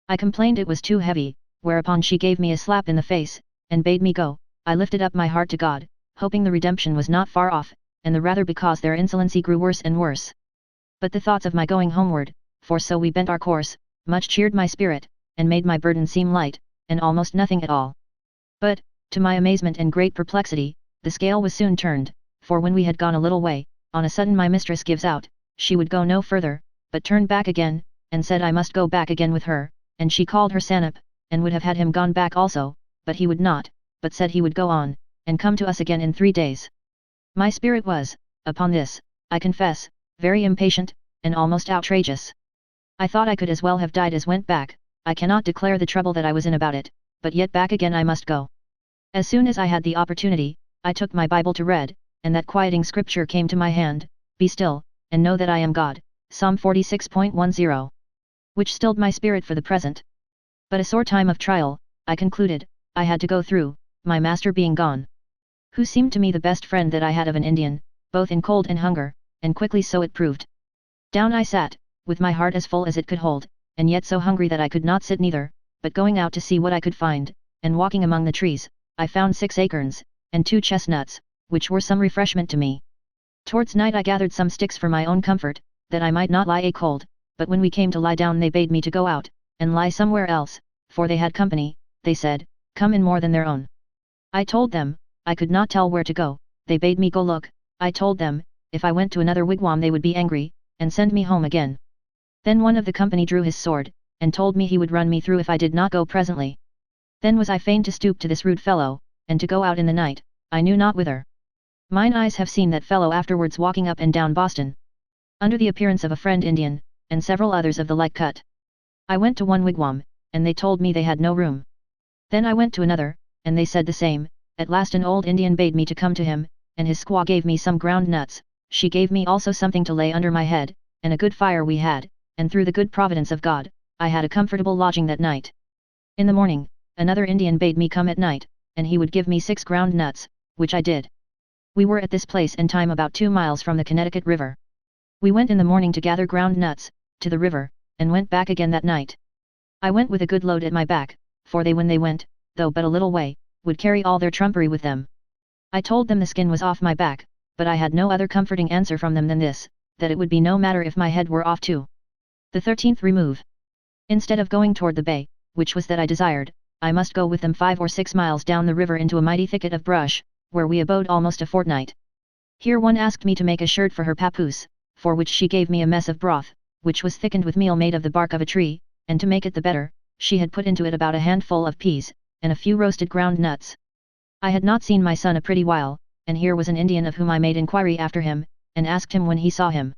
I complained it was too heavy, whereupon she gave me a slap in the face, and bade me go. I lifted up my heart to God, hoping the redemption was not far off, and the rather because their insolency grew worse and worse. But the thoughts of my going homeward, for so we bent our course, much cheered my spirit, and made my burden seem light, and almost nothing at all. But, to my amazement and great perplexity, the scale was soon turned, for when we had gone a little way, on a sudden my mistress gives out. She would go no further, but turned back again, and said I must go back again with her, and she called her Sanap, and would have had him gone back also, but he would not, but said he would go on, and come to us again in 3 days. My spirit was, upon this, I confess, very impatient, and almost outrageous. I thought I could as well have died as went back. I cannot declare the trouble that I was in about it, but yet back again I must go. As soon as I had the opportunity, I took my Bible to read, and that quieting scripture came to my hand, Be still, and know that I am God, Psalm 46.10. Which stilled my spirit for the present. But a sore time of trial, I concluded, I had to go through, my master being gone. Who seemed to me the best friend that I had of an Indian, both in cold and hunger, and quickly so it proved. Down I sat, with my heart as full as it could hold, and yet so hungry that I could not sit neither, but going out to see what I could find, and walking among the trees, I found 6 acorns, and 2 chestnuts, which were some refreshment to me. Towards night I gathered some sticks for my own comfort, that I might not lie a cold, but when we came to lie down they bade me to go out, and lie somewhere else, for they had company. They said, come in more than their own. I told them, I could not tell where to go. They bade me go look. I told them, if I went to another wigwam they would be angry, and send me home again. Then one of the company drew his sword, and told me he would run me through if I did not go presently. Then was I fain to stoop to this rude fellow, and to go out in the night, I knew not whither. Mine eyes have seen that fellow afterwards walking up and down Boston, under the appearance of a friend Indian, and several others of the like cut. I went to one wigwam, and they told me they had no room. Then I went to another, and they said the same. At last an old Indian bade me to come to him, and his squaw gave me some ground nuts. She gave me also something to lay under my head, and a good fire we had, and through the good providence of God, I had a comfortable lodging that night. In the morning, another Indian bade me come at night, and he would give me 6 ground nuts, which I did. We were at this place and time about 2 miles from the Connecticut River. We went in the morning to gather ground nuts, to the river, and went back again that night. I went with a good load at my back, for they when they went, though but a little way, would carry all their trumpery with them. I told them the skin was off my back, but I had no other comforting answer from them than this, that it would be no matter if my head were off too. The 13th remove. Instead of going toward the bay, which was that I desired, I must go with them 5 or 6 miles down the river into a mighty thicket of brush, where we abode almost a fortnight. Here one asked me to make a shirt for her papoose, for which she gave me a mess of broth, which was thickened with meal made of the bark of a tree, and to make it the better, she had put into it about a handful of peas, and a few roasted ground nuts. I had not seen my son a pretty while, and here was an Indian of whom I made inquiry after him, and asked him when he saw him.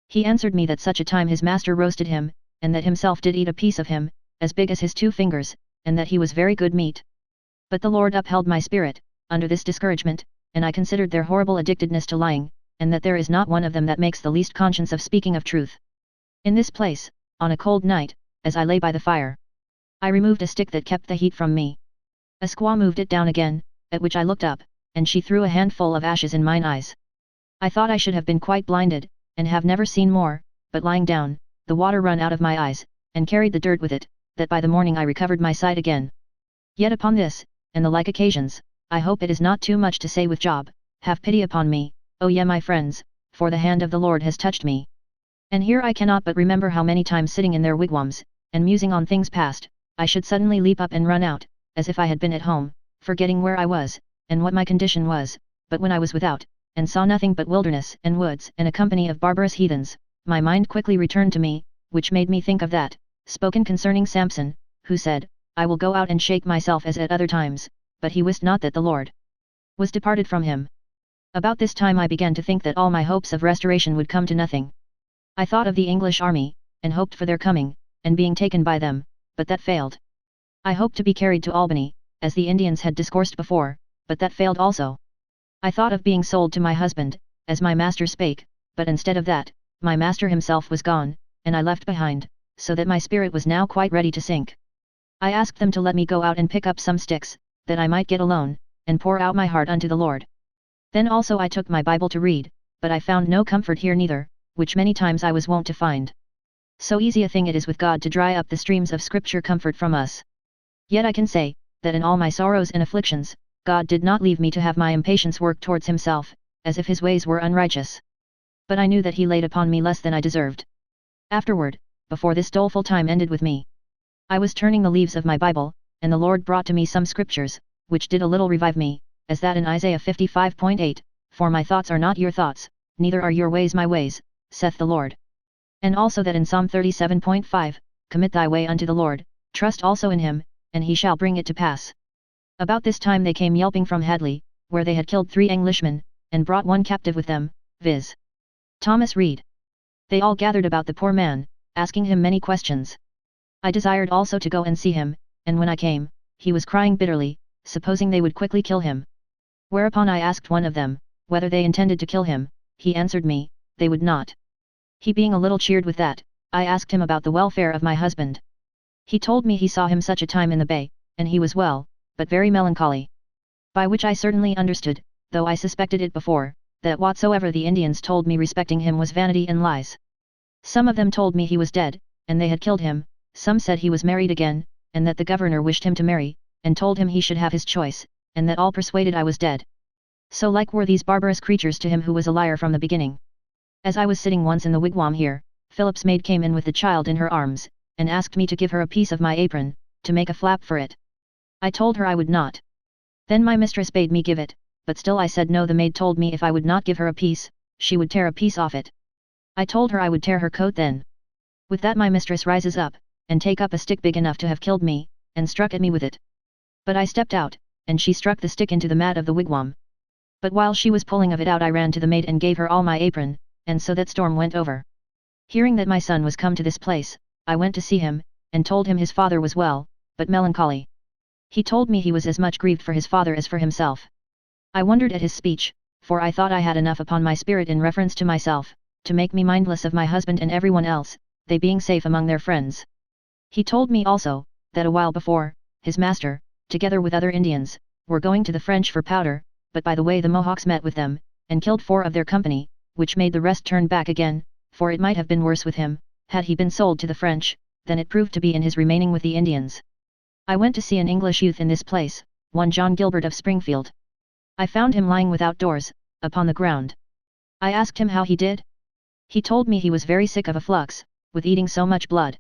He answered me that such a time his master roasted him, and that himself did eat a piece of him, as big as his 2 fingers, and that he was very good meat. But the Lord upheld my spirit, under this discouragement, and I considered their horrible addictedness to lying, and that there is not one of them that makes the least conscience of speaking of truth. In this place, on a cold night, as I lay by the fire, I removed a stick that kept the heat from me. A squaw moved it down again, at which I looked up, and she threw a handful of ashes in mine eyes. I thought I should have been quite blinded, and have never seen more, but lying down, the water run out of my eyes, and carried the dirt with it, that by the morning I recovered my sight again. Yet upon this, and the like occasions, I hope it is not too much to say with Job, have pity upon me, O ye my friends, for the hand of the Lord has touched me. And here I cannot but remember how many times sitting in their wigwams, and musing on things past, I should suddenly leap up and run out, as if I had been at home, forgetting where I was, and what my condition was, but when I was without, and saw nothing but wilderness and woods and a company of barbarous heathens, my mind quickly returned to me, which made me think of that, spoken concerning Samson, who said, I will go out and shake myself as at other times, but he wist not that the Lord was departed from him. About this time I began to think that all my hopes of restoration would come to nothing. I thought of the English army, and hoped for their coming, and being taken by them, but that failed. I hoped to be carried to Albany, as the Indians had discoursed before, but that failed also. I thought of being sold to my husband, as my master spake, but instead of that, my master himself was gone, and I left behind, so that my spirit was now quite ready to sink. I asked them to let me go out and pick up some sticks, that I might get alone, and pour out my heart unto the Lord. Then also I took my Bible to read, but I found no comfort here neither, which many times I was wont to find. So easy a thing it is with God to dry up the streams of Scripture comfort from us. Yet I can say, that in all my sorrows and afflictions, God did not leave me to have my impatience work towards himself, as if his ways were unrighteous. But I knew that he laid upon me less than I deserved. Afterward, before this doleful time ended with me, I was turning the leaves of my Bible, and the Lord brought to me some scriptures, which did a little revive me, as that in Isaiah 55:8, For my thoughts are not your thoughts, neither are your ways my ways, saith the Lord. And also that in Psalm 37:5, Commit thy way unto the Lord, trust also in him, and he shall bring it to pass. About this time they came yelping from Hadley, where they had killed 3 Englishmen, and brought one captive with them, viz. Thomas Reed. They all gathered about the poor man, asking him many questions. I desired also to go and see him, and when I came, he was crying bitterly, supposing they would quickly kill him. Whereupon I asked one of them, whether they intended to kill him. He answered me, they would not. He being a little cheered with that, I asked him about the welfare of my husband. He told me he saw him such a time in the bay, and he was well, but very melancholy. By which I certainly understood, though I suspected it before, that whatsoever the Indians told me respecting him was vanity and lies. Some of them told me he was dead, and they had killed him, some said he was married again, and that the governor wished him to marry, and told him he should have his choice, and that all persuaded I was dead. So like were these barbarous creatures to him who was a liar from the beginning. As I was sitting once in the wigwam here, Philip's maid came in with the child in her arms, and asked me to give her a piece of my apron, to make a flap for it. I told her I would not. Then my mistress bade me give it, but still I said no. The maid told me if I would not give her a piece, she would tear a piece off it. I told her I would tear her coat then. With that my mistress rises up, and take up a stick big enough to have killed me, and struck at me with it. But I stepped out, and she struck the stick into the mat of the wigwam. But while she was pulling of it out I ran to the maid and gave her all my apron, and so that storm went over. Hearing that my son was come to this place, I went to see him, and told him his father was well, but melancholy. He told me he was as much grieved for his father as for himself. I wondered at his speech, for I thought I had enough upon my spirit in reference to myself, to make me mindless of my husband and everyone else, they being safe among their friends. He told me also, that a while before, his master, together with other Indians, were going to the French for powder, but by the way the Mohawks met with them, and killed 4 of their company, which made the rest turn back again, for it might have been worse with him, had he been sold to the French, than it proved to be in his remaining with the Indians. I went to see an English youth in this place, one John Gilbert of Springfield. I found him lying without doors, upon the ground. I asked him how he did? He told me he was very sick of a flux, with eating so much blood.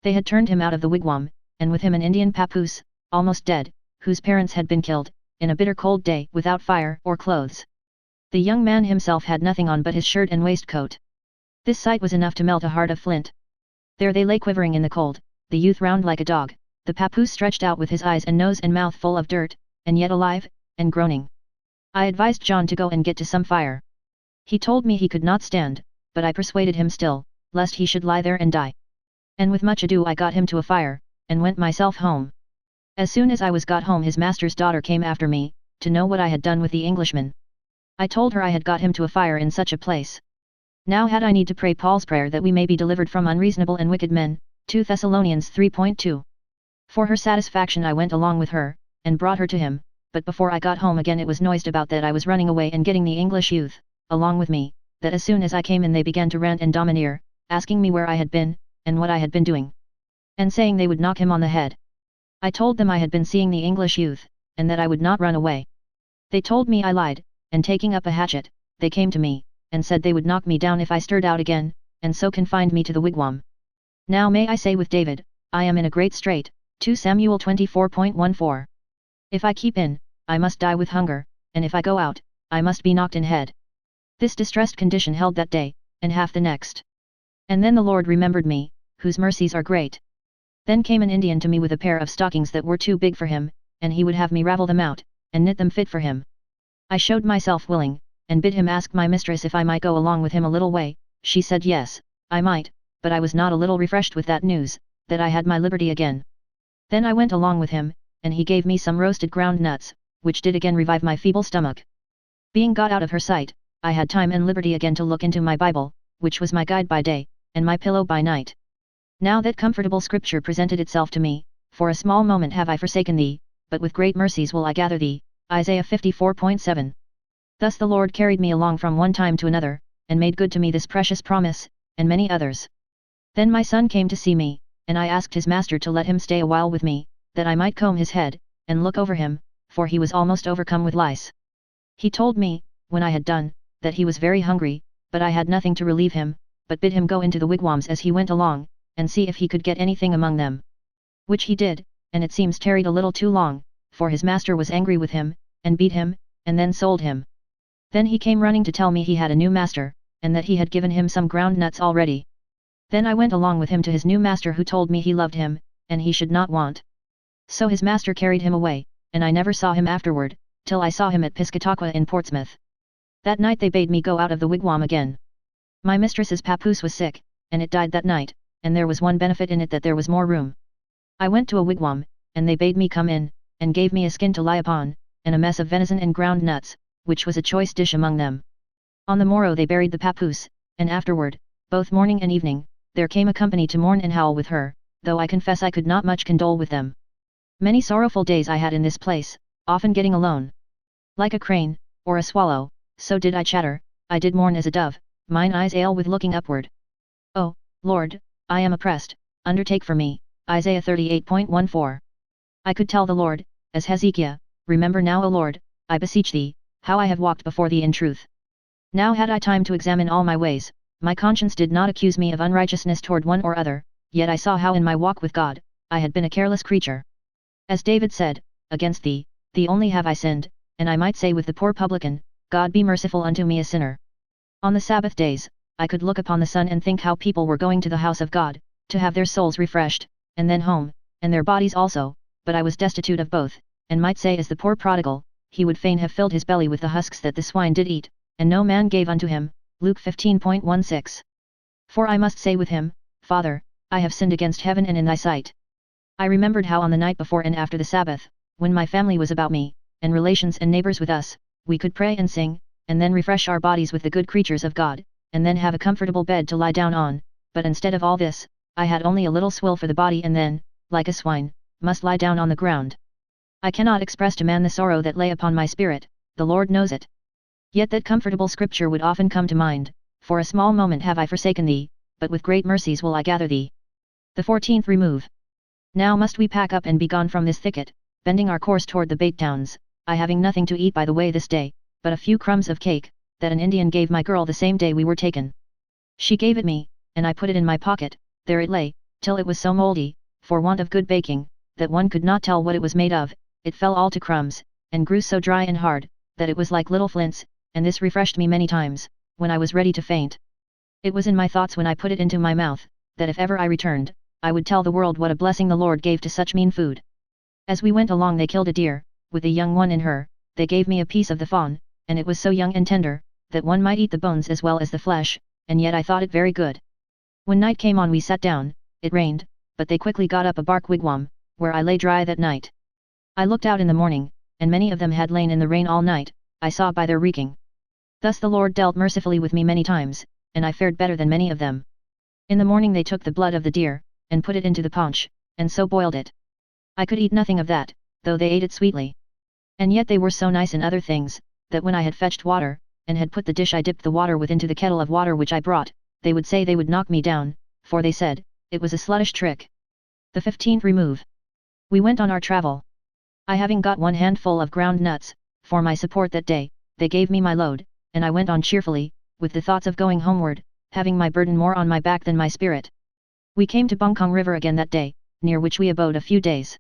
They had turned him out of the wigwam, and with him an Indian papoose, almost dead, whose parents had been killed, in a bitter cold day, without fire or clothes. The young man himself had nothing on but his shirt and waistcoat. This sight was enough to melt a heart of flint. There they lay quivering in the cold, the youth round like a dog, the papoose stretched out with his eyes and nose and mouth full of dirt, and yet alive, and groaning. I advised John to go and get to some fire. He told me he could not stand, but I persuaded him still, lest he should lie there and die. And with much ado I got him to a fire, and went myself home. As soon as I was got home his master's daughter came after me, to know what I had done with the Englishman. I told her I had got him to a fire in such a place. Now had I need to pray Paul's prayer that we may be delivered from unreasonable and wicked men, 2 Thessalonians 3:2. For her satisfaction I went along with her, and brought her to him, but before I got home again it was noised about that I was running away and getting the English youth, along with me, that as soon as I came in they began to rant and domineer, asking me where I had been, and what I had been doing. And saying they would knock him on the head. I told them I had been seeing the English youth, and that I would not run away. They told me I lied, and taking up a hatchet, they came to me, and said they would knock me down if I stirred out again, and so confined me to the wigwam. Now may I say with David, I am in a great strait, 2 Samuel 24:14. If I keep in, I must die with hunger, and if I go out, I must be knocked in head. This distressed condition held that day, and half the next. And then the Lord remembered me, whose mercies are great. Then came an Indian to me with a pair of stockings that were too big for him, and he would have me ravel them out, and knit them fit for him. I showed myself willing, and bid him ask my mistress if I might go along with him a little way. She said yes, I might, but I was not a little refreshed with that news, that I had my liberty again. Then I went along with him, and he gave me some roasted ground nuts, which did again revive my feeble stomach. Being got out of her sight, I had time and liberty again to look into my Bible, which was my guide by day, and my pillow by night. Now that comfortable scripture presented itself to me, for a small moment have I forsaken thee, but with great mercies will I gather thee, Isaiah 54.7. Thus the Lord carried me along from one time to another, and made good to me this precious promise, and many others. Then my son came to see me, and I asked his master to let him stay a while with me, that I might comb his head, and look over him, for he was almost overcome with lice. He told me, when I had done, that he was very hungry, but I had nothing to relieve him, but bid him go into the wigwams as he went along, and see if he could get anything among them. Which he did, and it seems tarried a little too long, for his master was angry with him, and beat him, and then sold him. Then he came running to tell me he had a new master, and that he had given him some ground nuts already. Then I went along with him to his new master, who told me he loved him, and he should not want. So his master carried him away, and I never saw him afterward, till I saw him at Piscataqua in Portsmouth. That night they bade me go out of the wigwam again. My mistress's papoose was sick, and it died that night, and there was one benefit in it, that there was more room. I went to a wigwam, and they bade me come in, and gave me a skin to lie upon, and a mess of venison and ground nuts, which was a choice dish among them. On the morrow they buried the papoose, and afterward, both morning and evening, there came a company to mourn and howl with her, though I confess I could not much condole with them. Many sorrowful days I had in this place, often getting alone. Like a crane, or a swallow, so did I chatter, I did mourn as a dove, mine eyes ail with looking upward. Oh, Lord, I am oppressed, undertake for me, Isaiah 38.14. I could tell the Lord, as Hezekiah, remember now, O Lord, I beseech thee, how I have walked before thee in truth. Now had I time to examine all my ways, my conscience did not accuse me of unrighteousness toward one or other, yet I saw how in my walk with God, I had been a careless creature. As David said, against thee, thee only have I sinned, and I might say with the poor publican, God be merciful unto me a sinner. On the Sabbath days, I could look upon the sun and think how people were going to the house of God, to have their souls refreshed, and then home, and their bodies also, but I was destitute of both, and might say as the poor prodigal, he would fain have filled his belly with the husks that the swine did eat, and no man gave unto him, Luke 15.16. For I must say with him, Father, I have sinned against heaven and in thy sight. I remembered how on the night before and after the Sabbath, when my family was about me, and relations and neighbors with us, we could pray and sing, and then refresh our bodies with the good creatures of God, and then have a comfortable bed to lie down on, but instead of all this, I had only a little swill for the body, and then, like a swine, must lie down on the ground. I cannot express to man the sorrow that lay upon my spirit, the Lord knows it. Yet that comfortable scripture would often come to mind, for a small moment have I forsaken thee, but with great mercies will I gather thee. The 14th remove. Now must we pack up and be gone from this thicket, bending our course toward the bait towns, I having nothing to eat by the way this day, but a few crumbs of cake, that an Indian gave my girl the same day we were taken. She gave it me, and I put it in my pocket, there it lay, till it was so mouldy, for want of good baking, that one could not tell what it was made of, it fell all to crumbs, and grew so dry and hard, that it was like little flints, and this refreshed me many times, when I was ready to faint. It was in my thoughts when I put it into my mouth, that if ever I returned, I would tell the world what a blessing the Lord gave to such mean food. As we went along they killed a deer, with a young one in her, they gave me a piece of the fawn, and it was so young and tender, that one might eat the bones as well as the flesh, and yet I thought it very good. When night came on we sat down, it rained, but they quickly got up a bark wigwam, where I lay dry that night. I looked out in the morning, and many of them had lain in the rain all night, I saw by their reeking. Thus the Lord dealt mercifully with me many times, and I fared better than many of them. In the morning they took the blood of the deer, and put it into the paunch, and so boiled it. I could eat nothing of that, though they ate it sweetly. And yet they were so nice in other things, that when I had fetched water, and had put the dish I dipped the water with into the kettle of water which I brought, they would say they would knock me down, for they said, it was a sluttish trick. The 15th remove. We went on our travel. I having got one handful of ground nuts, for my support that day, they gave me my load, and I went on cheerfully, with the thoughts of going homeward, having my burden more on my back than my spirit. We came to Bungkong River again that day, near which we abode a few days.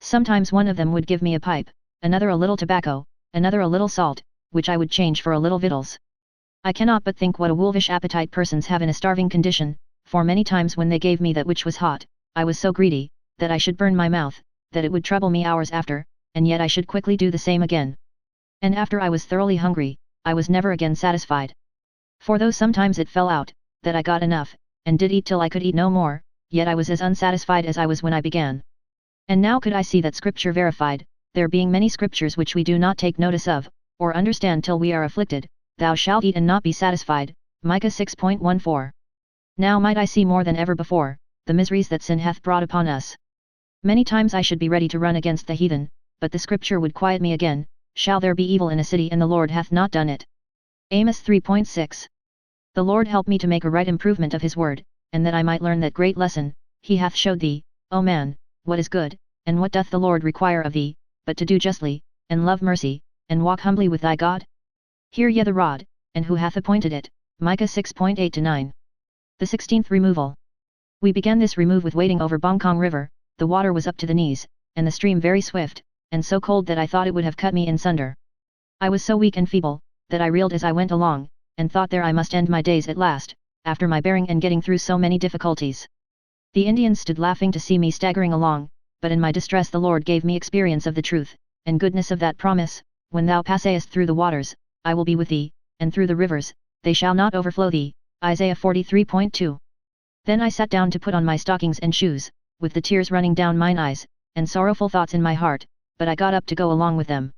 Sometimes one of them would give me a pipe, another a little tobacco, another a little salt, which I would change for a little victuals. I cannot but think what a wolfish appetite persons have in a starving condition, for many times when they gave me that which was hot, I was so greedy, that I should burn my mouth, that it would trouble me hours after, and yet I should quickly do the same again. And after I was thoroughly hungry, I was never again satisfied. For though sometimes it fell out, that I got enough, and did eat till I could eat no more, yet I was as unsatisfied as I was when I began. And now could I see that Scripture verified, there being many Scriptures which we do not take notice of, or understand till we are afflicted, thou shalt eat and not be satisfied, Micah 6.14. Now might I see more than ever before, the miseries that sin hath brought upon us. Many times I should be ready to run against the heathen, but the Scripture would quiet me again, shall there be evil in a city and the Lord hath not done it. Amos 3.6. The Lord help me to make a right improvement of his word, and that I might learn that great lesson, he hath showed thee, O man, what is good, and what doth the Lord require of thee, but to do justly, and love mercy, and walk humbly with thy God? Hear ye the rod, and who hath appointed it, Micah 6.8-9. The 16th removal. We began this remove with wading over Bongkong River, the water was up to the knees, and the stream very swift, and so cold that I thought it would have cut me in sunder. I was so weak and feeble, that I reeled as I went along, and thought there I must end my days at last, after my bearing and getting through so many difficulties. The Indians stood laughing to see me staggering along, but in my distress the Lord gave me experience of the truth, and goodness of that promise, when thou passest through the waters, I will be with thee, and through the rivers, they shall not overflow thee, Isaiah 43.2. Then I sat down to put on my stockings and shoes, with the tears running down mine eyes, and sorrowful thoughts in my heart, but I got up to go along with them.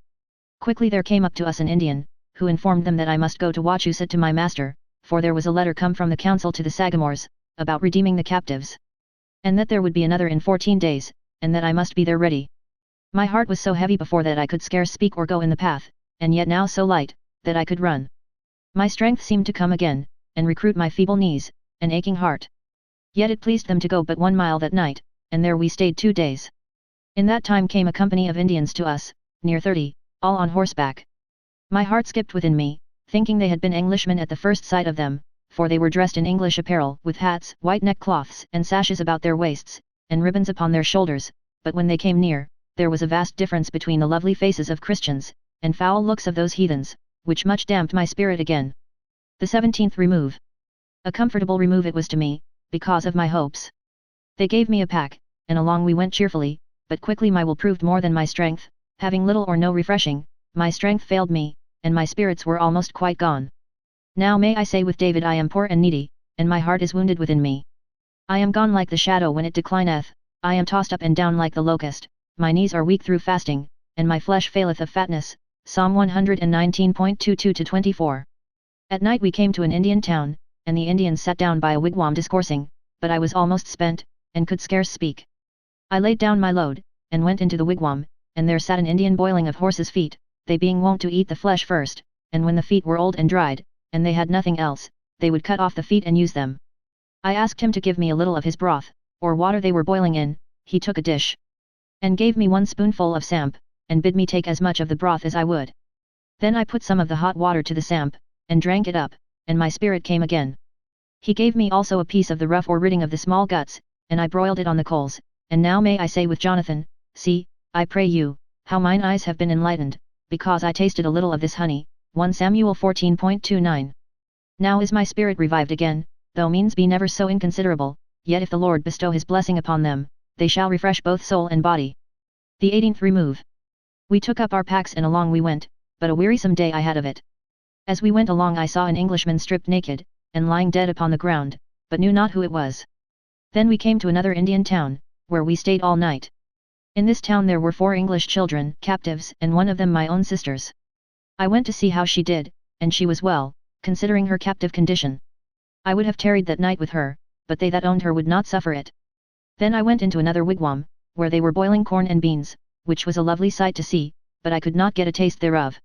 Quickly there came up to us an Indian, who informed them that I must go to Wachusett to my master, for there was a letter come from the council to the Sagamores, about redeeming the captives. And that there would be another in 14 days, and that I must be there ready. My heart was so heavy before that I could scarce speak or go in the path, and yet now so light, that I could run. My strength seemed to come again, and recruit my feeble knees, and aching heart. Yet it pleased them to go but 1 mile that night, and there we stayed 2 days. In that time came a company of Indians to us, near 30, all on horseback. My heart skipped within me, thinking they had been Englishmen at the first sight of them, for they were dressed in English apparel, with hats, white neckcloths, and sashes about their waists, and ribbons upon their shoulders, but when they came near, there was a vast difference between the lovely faces of Christians, and foul looks of those heathens, which much damped my spirit again. The 17th remove. A comfortable remove it was to me, because of my hopes. They gave me a pack, and along we went cheerfully, but quickly my will proved more than my strength, having little or no refreshing, my strength failed me, and my spirits were almost quite gone. Now may I say with David, I am poor and needy, and my heart is wounded within me. I am gone like the shadow when it declineth, I am tossed up and down like the locust, my knees are weak through fasting, and my flesh faileth of fatness. Psalm 119.22-24. At night we came to an Indian town, and the Indians sat down by a wigwam discoursing, but I was almost spent, and could scarce speak. I laid down my load, and went into the wigwam, and there sat an Indian boiling of horses' feet, they being wont to eat the flesh first, and when the feet were old and dried, and they had nothing else, they would cut off the feet and use them. I asked him to give me a little of his broth, or water they were boiling in, he took a dish, and gave me 1 spoonful of samp, and bid me take as much of the broth as I would. Then I put some of the hot water to the samp, and drank it up, and my spirit came again. He gave me also a piece of the rough or ridding of the small guts, and I broiled it on the coals, and now may I say with Jonathan, see, I pray you, how mine eyes have been enlightened, because I tasted a little of this honey, 1 Samuel 14.29. Now is my spirit revived again, though means be never so inconsiderable, yet if the Lord bestow his blessing upon them, they shall refresh both soul and body. The 18th remove. We took up our packs and along we went, but a wearisome day I had of it. As we went along I saw an Englishman stripped naked, and lying dead upon the ground, but knew not who it was. Then we came to another Indian town, where we stayed all night. In this town there were 4 English children, captives, and one of them my own sisters. I went to see how she did, and she was well, considering her captive condition. I would have tarried that night with her, but they that owned her would not suffer it. Then I went into another wigwam, where they were boiling corn and beans, which was a lovely sight to see, but I could not get a taste thereof.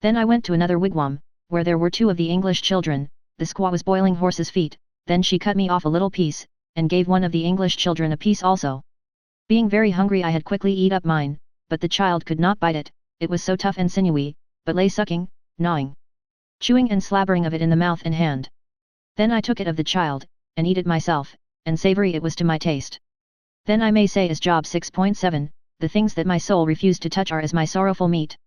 Then I went to another wigwam, where there were 2 of the English children, the squaw was boiling horses' feet, then she cut me off a little piece, and gave one of the English children a piece also. Being very hungry I had quickly eat up mine, but the child could not bite it, it was so tough and sinewy, but lay sucking, gnawing, chewing and slabbering of it in the mouth and hand. Then I took it of the child, and eat it myself, and savoury it was to my taste. Then I may say as Job 6.7, the things that my soul refused to touch are as my sorrowful meat.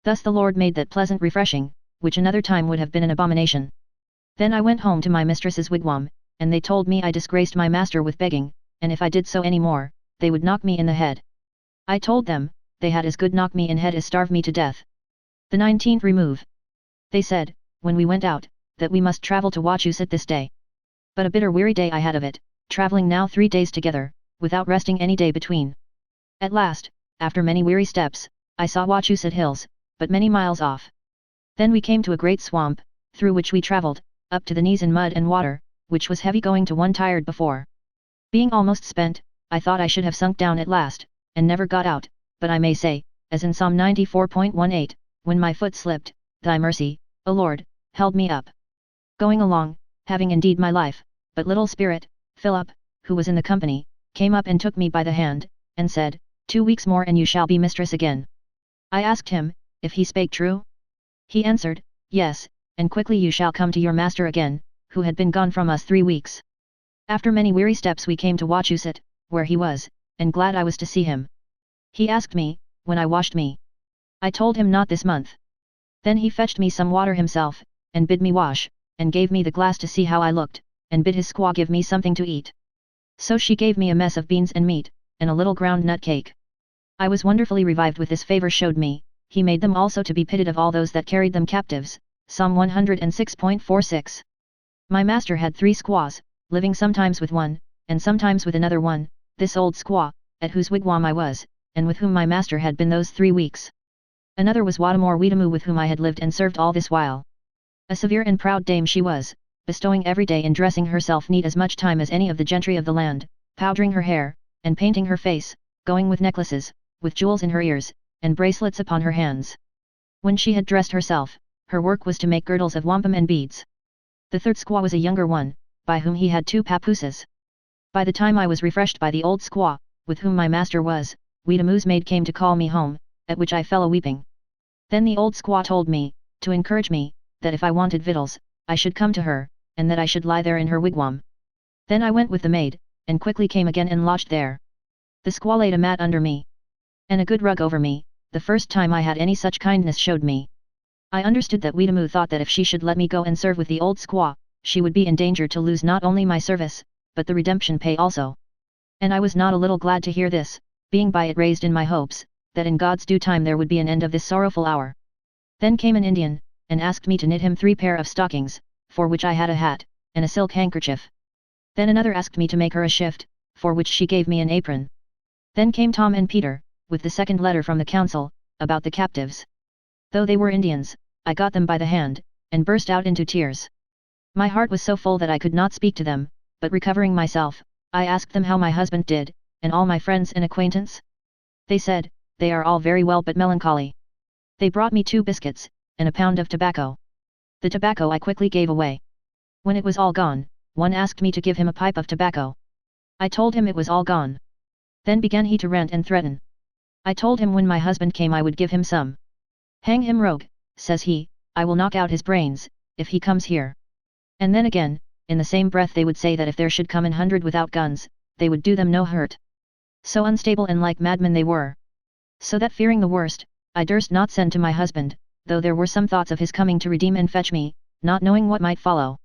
Thus the Lord made that pleasant refreshing, which another time would have been an abomination. Then I went home to my mistress's wigwam, and they told me I disgraced my master with begging, and if I did so any more, they would knock me in the head. I told them, they had as good knock me in head as starve me to death. The 19th remove. They said, when we went out, that we must travel to Wachusett this day. But a bitter weary day I had of it, traveling now 3 days together, without resting any day between. At last, after many weary steps, I saw Wachusett hills, but many miles off. Then we came to a great swamp, through which we travelled, up to the knees in mud and water, which was heavy going to one tired before. Being almost spent, I thought I should have sunk down at last, and never got out, but I may say, as in Psalm 94.18, when my foot slipped, Thy mercy, O Lord, held me up. Going along, having indeed my life, but little spirit, Philip, who was in the company, came up and took me by the hand, and said, 2 weeks more and you shall be mistress again. I asked him, if he spake true? He answered, Yes, and quickly you shall come to your master again, who had been gone from us 3 weeks. After many weary steps we came to Wachusett, where he was, and glad I was to see him. He asked me, when I washed me. I told him not this month. Then he fetched me some water himself, and bid me wash, and gave me the glass to see how I looked, and bid his squaw give me something to eat. So she gave me a mess of beans and meat, and a little ground nut cake. I was wonderfully revived with this favour showed me, he made them also to be pitied of all those that carried them captives, Psalm 106.46. My master had 3 squaws, living sometimes with one, and sometimes with another one, this old squaw, at whose wigwam I was, and with whom my master had been those 3 weeks. Another was Wadamore Weedamoo with whom I had lived and served all this while. A severe and proud dame she was, bestowing every day in dressing herself neat as much time as any of the gentry of the land, powdering her hair, and painting her face, going with necklaces, with jewels in her ears, and bracelets upon her hands. When she had dressed herself, her work was to make girdles of wampum and beads. The third squaw was a younger one, by whom he had 2 papooses. By the time I was refreshed by the old squaw, with whom my master was, Weedamoo's maid came to call me home, at which I fell a-weeping. Then the old squaw told me, to encourage me, that if I wanted victuals, I should come to her, and that I should lie there in her wigwam. Then I went with the maid, and quickly came again and lodged there. The squaw laid a mat under me, and a good rug over me, the first time I had any such kindness showed me. I understood that Weedamoo thought that if she should let me go and serve with the old squaw, she would be in danger to lose not only my service, but the redemption pay also. And I was not a little glad to hear this, being by it raised in my hopes, that in God's due time there would be an end of this sorrowful hour. Then came an Indian, and asked me to knit him 3 pair of stockings, for which I had a hat, and a silk handkerchief. Then another asked me to make her a shift, for which she gave me an apron. Then came Tom and Peter, with the second letter from the council, about the captives. Though they were Indians, I got them by the hand, and burst out into tears. My heart was so full that I could not speak to them, but recovering myself, I asked them how my husband did, and all my friends and acquaintance. They said, they are all very well but melancholy. They brought me 2 biscuits, and a pound of tobacco. The tobacco I quickly gave away. When it was all gone, one asked me to give him a pipe of tobacco. I told him it was all gone. Then began he to rant and threaten. I told him when my husband came I would give him some. Hang him rogue, says he, I will knock out his brains, if he comes here. And then again, in the same breath they would say that if there should come 100 without guns, they would do them no hurt. So unstable and like madmen they were. So that fearing the worst, I durst not send to my husband, though there were some thoughts of his coming to redeem and fetch me, not knowing what might follow.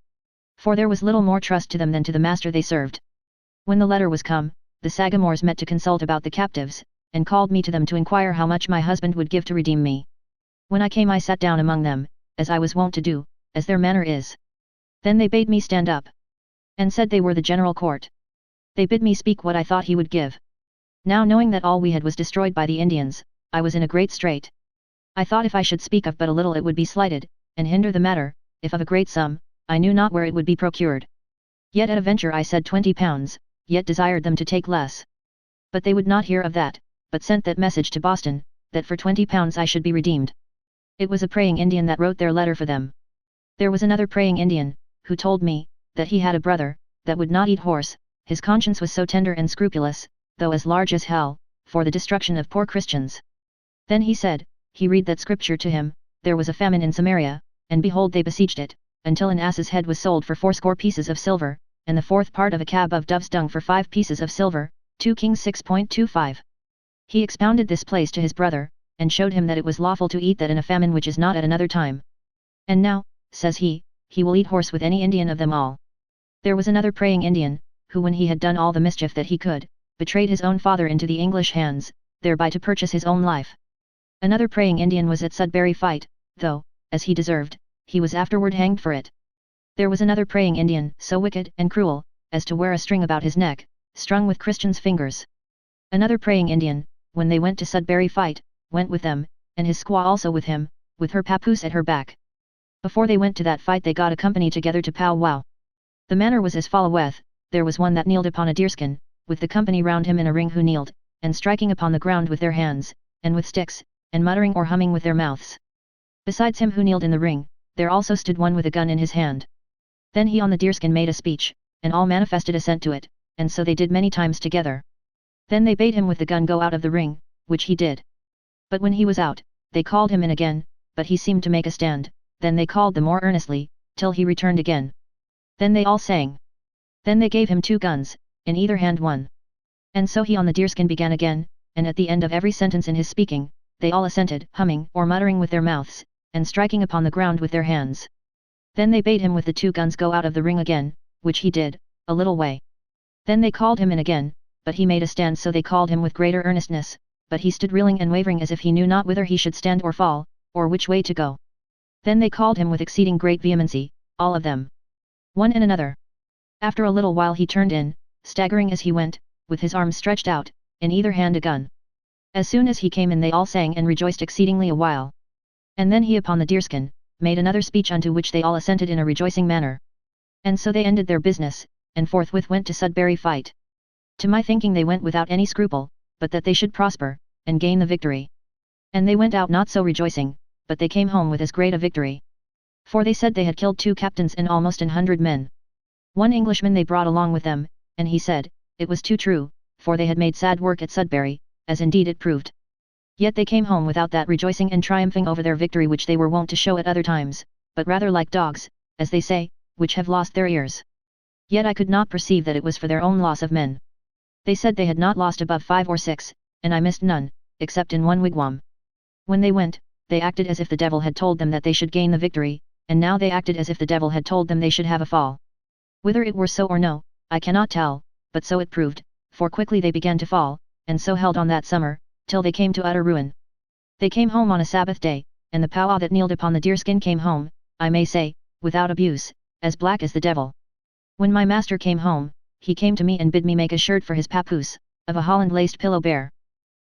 For there was little more trust to them than to the master they served. When the letter was come, the Sagamores met to consult about the captives, and called me to them to inquire how much my husband would give to redeem me. When I came I sat down among them, as I was wont to do, as their manner is. Then they bade me stand up, and said they were the general court. They bid me speak what I thought he would give. Now knowing that all we had was destroyed by the Indians, I was in a great strait. I thought if I should speak of but a little it would be slighted, and hinder the matter, if of a great sum, I knew not where it would be procured. Yet at a venture I said 20 pounds, yet desired them to take less. But they would not hear of that, but sent that message to Boston, that for 20 pounds I should be redeemed. It was a praying Indian that wrote their letter for them. There was another praying Indian, who told me, that he had a brother, that would not eat horse, his conscience was so tender and scrupulous, though as large as hell, for the destruction of poor Christians. Then he said, he read that scripture to him, there was a famine in Samaria, and behold they besieged it, until an ass's head was sold for 80 pieces of silver, and the 4th part of a cab of dove's dung for 5 pieces of silver, 2 Kings 6.25. He expounded this place to his brother, and showed him that it was lawful to eat that in a famine which is not at another time. And now, says he will eat horse with any Indian of them all. There was another praying Indian, who when he had done all the mischief that he could, betrayed his own father into the English hands, thereby to purchase his own life. Another praying Indian was at Sudbury fight, though, as he deserved, he was afterward hanged for it. There was another praying Indian, so wicked and cruel, as to wear a string about his neck, strung with Christians' fingers. Another praying Indian, when they went to Sudbury fight, went with them, and his squaw also with him, with her papoose at her back. Before they went to that fight they got a company together to pow-wow. The manner was as followeth: there was one that kneeled upon a deerskin, with the company round him in a ring who kneeled, and striking upon the ground with their hands, and with sticks, and muttering or humming with their mouths. Besides him who kneeled in the ring, there also stood one with a gun in his hand. Then he on the deerskin made a speech, and all manifested assent to it, and so they did many times together. Then they bade him with the gun go out of the ring, which he did. But when he was out, they called him in again, but he seemed to make a stand, then they called the more earnestly, till he returned again. Then they all sang. Then they gave him 2 guns, in either hand one. And so he on the deerskin began again, and at the end of every sentence in his speaking, they all assented, humming or muttering with their mouths, and striking upon the ground with their hands. Then they bade him with the 2 guns go out of the ring again, which he did, a little way. Then they called him in again, but he made a stand, so they called him with greater earnestness, but he stood reeling and wavering as if he knew not whither he should stand or fall, or which way to go. Then they called him with exceeding great vehemency, all of them, one and another. After a little while he turned in, staggering as he went, with his arms stretched out, in either hand a gun. As soon as he came in they all sang and rejoiced exceedingly a while. And then he upon the deerskin, made another speech unto which they all assented in a rejoicing manner. And so they ended their business, and forthwith went to Sudbury fight. To my thinking they went without any scruple, but that they should prosper, and gain the victory. And they went out not so rejoicing, but they came home with as great a victory. For they said they had killed 2 captains and almost 100 men. One Englishman they brought along with them, and he said, it was too true, for they had made sad work at Sudbury, as indeed it proved. Yet they came home without that rejoicing and triumphing over their victory which they were wont to show at other times, but rather like dogs, as they say, which have lost their ears. Yet I could not perceive that it was for their own loss of men. They said they had not lost above 5 or 6, and I missed none, except in one wigwam. When they went, they acted as if the devil had told them that they should gain the victory, and now they acted as if the devil had told them they should have a fall. Whether it were so or no, I cannot tell, but so it proved, for quickly they began to fall, and so held on that summer, till they came to utter ruin. They came home on a Sabbath day, and the powwow that kneeled upon the deerskin came home, I may say, without abuse, as black as the devil. When my master came home, he came to me and bid me make a shirt for his papoose, of a holland laced pillow bear.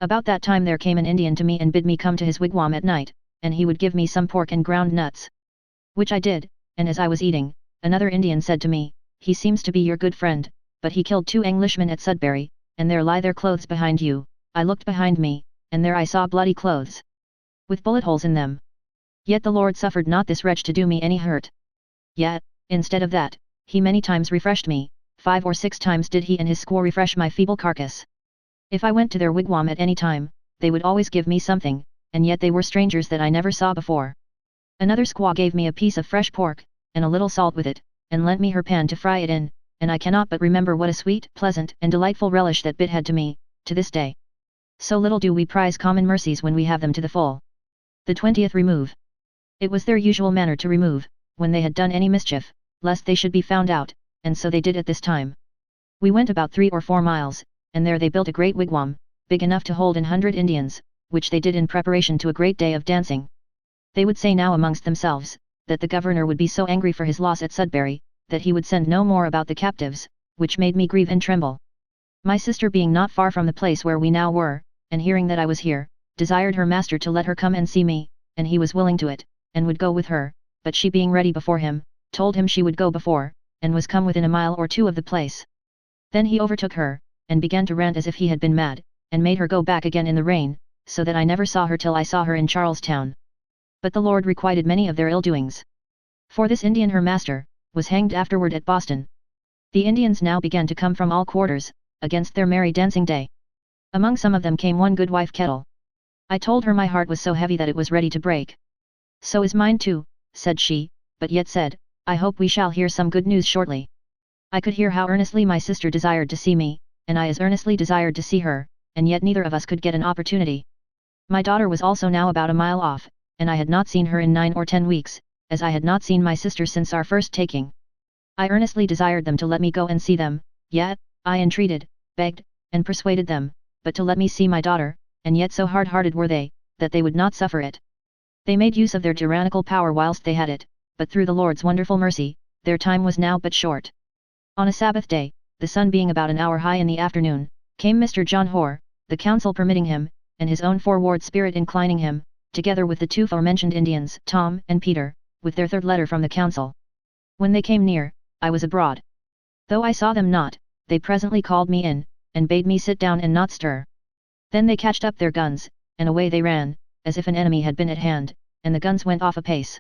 About that time there came an Indian to me and bid me come to his wigwam at night, and he would give me some pork and ground nuts. Which I did, and as I was eating, another Indian said to me, he seems to be your good friend, but he killed 2 Englishmen at Sudbury, and there lie their clothes behind you. I looked behind me, and there I saw bloody clothes, with bullet holes in them. Yet the Lord suffered not this wretch to do me any hurt. Yet, instead of that, he many times refreshed me, 5 or 6 times did he and his squaw refresh my feeble carcass. If I went to their wigwam at any time, they would always give me something, and yet they were strangers that I never saw before. Another squaw gave me a piece of fresh pork, and a little salt with it, and lent me her pan to fry it in, and I cannot but remember what a sweet, pleasant, and delightful relish that bit had to me, to this day. So little do we prize common mercies when we have them to the full. The 20th remove. It was their usual manner to remove, when they had done any mischief, lest they should be found out, and so they did at this time. We went about 3 or 4 miles, and there they built a great wigwam, big enough to hold 100 Indians, which they did in preparation to a great day of dancing. They would say now amongst themselves, that the governor would be so angry for his loss at Sudbury, that he would send no more about the captives, which made me grieve and tremble. My sister being not far from the place where we now were, and hearing that I was here, desired her master to let her come and see me, and he was willing to it, and would go with her, but she being ready before him, told him she would go before, and was come within a mile or 2 of the place. Then he overtook her, and began to rant as if he had been mad, and made her go back again in the rain, so that I never saw her till I saw her in Charlestown. But the Lord requited many of their ill doings. For this Indian her master, was hanged afterward at Boston. The Indians now began to come from all quarters, against their merry dancing day. Among some of them came one good wife Kettle. I told her my heart was so heavy that it was ready to break. So is mine too, said she, but yet said, I hope we shall hear some good news shortly. I could hear how earnestly my sister desired to see me, and I as earnestly desired to see her, and yet neither of us could get an opportunity. My daughter was also now about a mile off, and I had not seen her in 9 or 10 weeks, as I had not seen my sister since our first taking. I earnestly desired them to let me go and see them, yet, I entreated, begged, and persuaded them, but to let me see my daughter, and yet so hard-hearted were they, that they would not suffer it. They made use of their tyrannical power whilst they had it, but through the Lord's wonderful mercy, their time was now but short. On a Sabbath day, the sun being about an hour high in the afternoon, came Mr. John Hoare, the council permitting him, and his own forward spirit inclining him, together with the two forementioned Indians, Tom and Peter, with their third letter from the council. When they came near, I was abroad. Though I saw them not, they presently called me in, and bade me sit down and not stir. Then they catched up their guns, and away they ran, as if an enemy had been at hand, and the guns went off apace.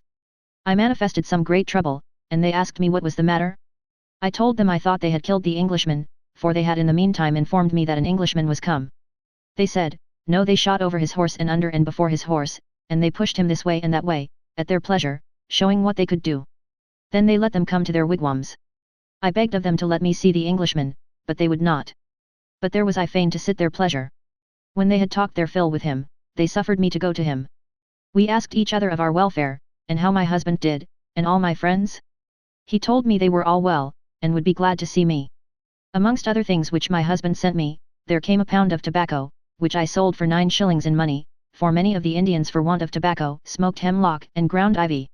I manifested some great trouble, and they asked me what was the matter? I told them I thought they had killed the Englishman, for they had in the meantime informed me that an Englishman was come. They said, no, they shot over his horse and under and before his horse, and they pushed him this way and that way, at their pleasure, showing what they could do. Then they let them come to their wigwams. I begged of them to let me see the Englishman, but they would not. But there was I fain to sit their pleasure. When they had talked their fill with him, they suffered me to go to him. We asked each other of our welfare, and how my husband did, and all my friends? He told me they were all well, and would be glad to see me. Amongst other things which my husband sent me, there came a pound of tobacco, which I sold for 9 shillings in money, for many of the Indians for want of tobacco smoked hemlock and ground ivy.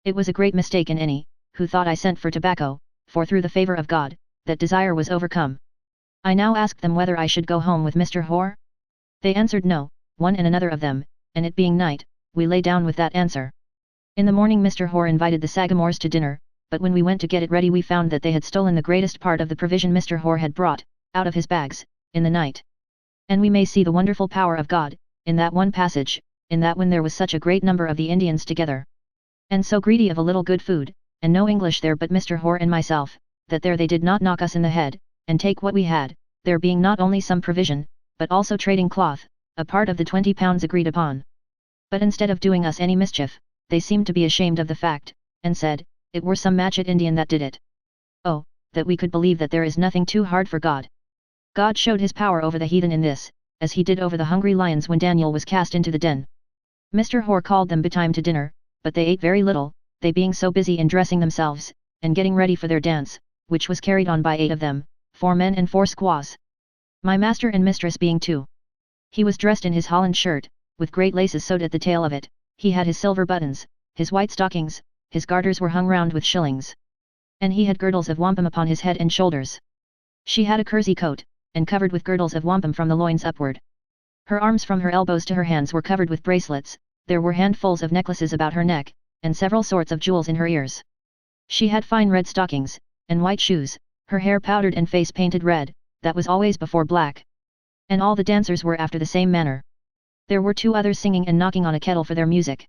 It was a great mistake in any, who thought I sent for tobacco, for through the favour of God, that desire was overcome. I now asked them whether I should go home with Mr. Hoare? They answered no, one and another of them, and it being night, we lay down with that answer. In the morning Mr. Hoare invited the Sagamores to dinner, but when we went to get it ready we found that they had stolen the greatest part of the provision Mr. Hoare had brought, out of his bags, in the night. And we may see the wonderful power of God, in that one passage, in that when there was such a great number of the Indians together, and so greedy of a little good food, and no English there but Mr. Hoare and myself, that there they did not knock us in the head, and take what we had, there being not only some provision, but also trading cloth, a part of the 20 pounds agreed upon. But instead of doing us any mischief, they seemed to be ashamed of the fact, and said, it were some matchet Indian that did it. Oh, that we could believe that there is nothing too hard for God. God showed his power over the heathen in this, as he did over the hungry lions when Daniel was cast into the den. Mr. Hoare called them betime to dinner, but they ate very little, they being so busy in dressing themselves, and getting ready for their dance, which was carried on by 8 of them, 4 men and 4 squaws. My master and mistress being 2. He was dressed in his holland shirt, with great laces sewed at the tail of it, he had his silver buttons, his white stockings, his garters were hung round with shillings. And he had girdles of wampum upon his head and shoulders. She had a kersey coat, and covered with girdles of wampum from the loins upward. Her arms from her elbows to her hands were covered with bracelets, there were handfuls of necklaces about her neck, and several sorts of jewels in her ears. She had fine red stockings, and white shoes, her hair powdered and face painted red, that was always before black. And all the dancers were after the same manner. There were 2 others singing and knocking on a kettle for their music.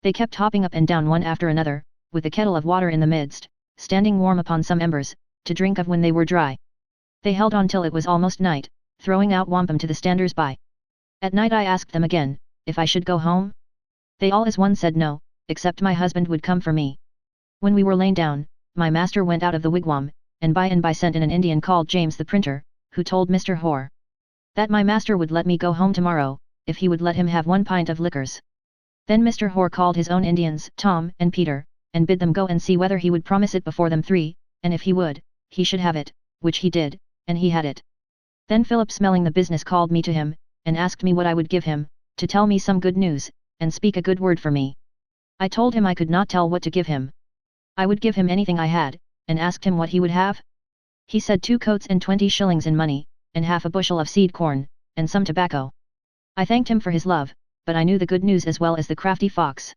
They kept hopping up and down one after another, with a kettle of water in the midst, standing warm upon some embers, to drink of when they were dry. They held on till it was almost night, throwing out wampum to the standers by. At night I asked them again, if I should go home? They all as one said no, except my husband would come for me. When we were lain down, my master went out of the wigwam, and by sent in an Indian called James the printer, who told Mr. Hoare that my master would let me go home tomorrow, if he would let him have 1 pint of liquors. Then Mr. Hoare called his own Indians, Tom and Peter, and bid them go and see whether he would promise it before them 3, and if he would, he should have it, which he did, and he had it. Then Philip smelling the business called me to him, and asked me what I would give him, to tell me some good news, and speak a good word for me. I told him I could not tell what to give him. I would give him anything I had, and asked him what he would have. He said 2 coats and 20 shillings in money, and half a bushel of seed corn, and some tobacco. I thanked him for his love, but I knew the good news as well as the crafty fox.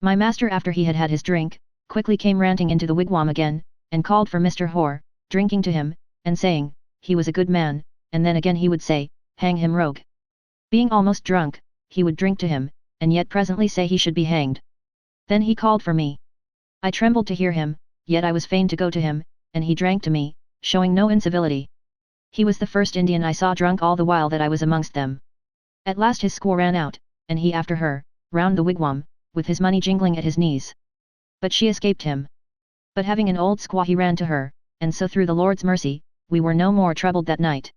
My master after he had had his drink, quickly came ranting into the wigwam again, and called for Mr. Hoare, drinking to him, and saying, he was a good man, and then again he would say, hang him rogue. Being almost drunk, he would drink to him, and yet presently say he should be hanged. Then he called for me. I trembled to hear him, yet I was fain to go to him, and he drank to me, showing no incivility. He was the first Indian I saw drunk all the while that I was amongst them. At last his squaw ran out, and he after her, round the wigwam, with his money jingling at his knees. But she escaped him. But having an old squaw he ran to her, and so through the Lord's mercy, we were no more troubled that night.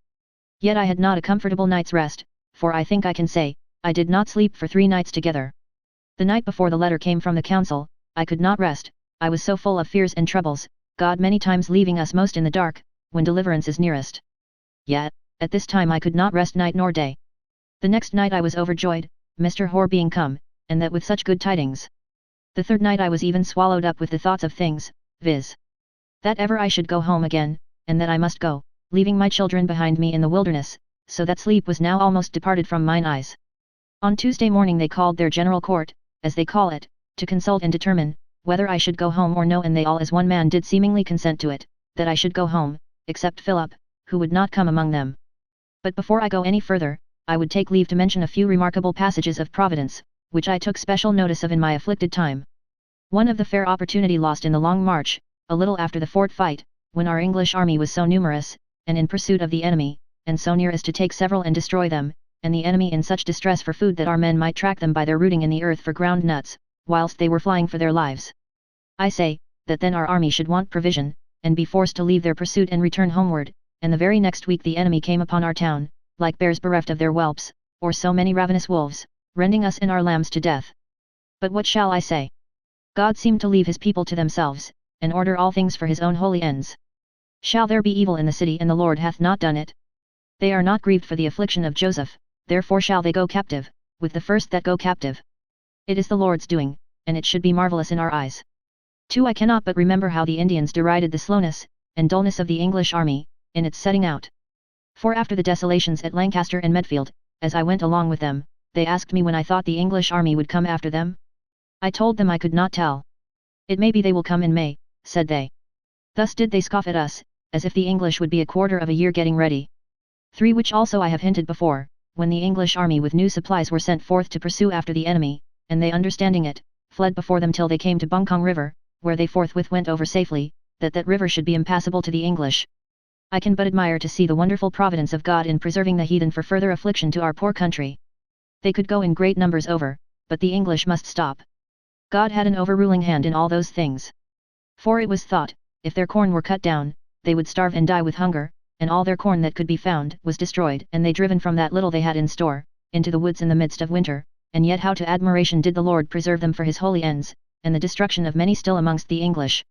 Yet I had not a comfortable night's rest, for I think I can say, I did not sleep for 3 nights together. The night before the letter came from the council, I could not rest, I was so full of fears and troubles, God many times leaving us most in the dark, when deliverance is nearest. Yet, at this time I could not rest night nor day. The next night I was overjoyed, Mr. Hoare being come, and that with such good tidings. The third night I was even swallowed up with the thoughts of things, viz. that ever I should go home again, and that I must go, leaving my children behind me in the wilderness, so that sleep was now almost departed from mine eyes. On Tuesday morning they called their general court, as they call it, to consult and determine, whether I should go home or no, and they all as one man did seemingly consent to it, that I should go home, except Philip, who would not come among them. But before I go any further, I would take leave to mention a few remarkable passages of Providence, which I took special notice of in my afflicted time. One of the fair opportunity lost in the long march, a little after the fort fight, when our English army was so numerous, and in pursuit of the enemy, and so near as to take several and destroy them, and the enemy in such distress for food that our men might track them by their rooting in the earth for ground nuts, whilst they were flying for their lives. I say, that then our army should want provision, and be forced to leave their pursuit and return homeward, and the very next week the enemy came upon our town, like bears bereft of their whelps, or so many ravenous wolves, rending us and our lambs to death. But what shall I say? God seemed to leave his people to themselves, and order all things for his own holy ends. Shall there be evil in the city, and the Lord hath not done it? They are not grieved for the affliction of Joseph, therefore shall they go captive, with the first that go captive. It is the Lord's doing, and it should be marvellous in our eyes. 2. I cannot but remember how the Indians derided the slowness, and dullness of the English army, in its setting out. For after the desolations at Lancaster and Medfield, as I went along with them, they asked me when I thought the English army would come after them? I told them I could not tell. It may be they will come in May, said they. Thus did they scoff at us, as if the English would be a quarter of a year getting ready. 3. Which also I have hinted before, when the English army with new supplies were sent forth to pursue after the enemy, and they understanding it, fled before them till they came to Buncombe River, where they forthwith went over safely, that river should be impassable to the English. I can but admire to see the wonderful providence of God in preserving the heathen for further affliction to our poor country. They could go in great numbers over, but the English must stop. God had an overruling hand in all those things. For it was thought, if their corn were cut down, they would starve and die with hunger, and all their corn that could be found was destroyed, and they driven from that little they had in store, into the woods in the midst of winter, and yet how to admiration did the Lord preserve them for his holy ends, and the destruction of many still amongst the English.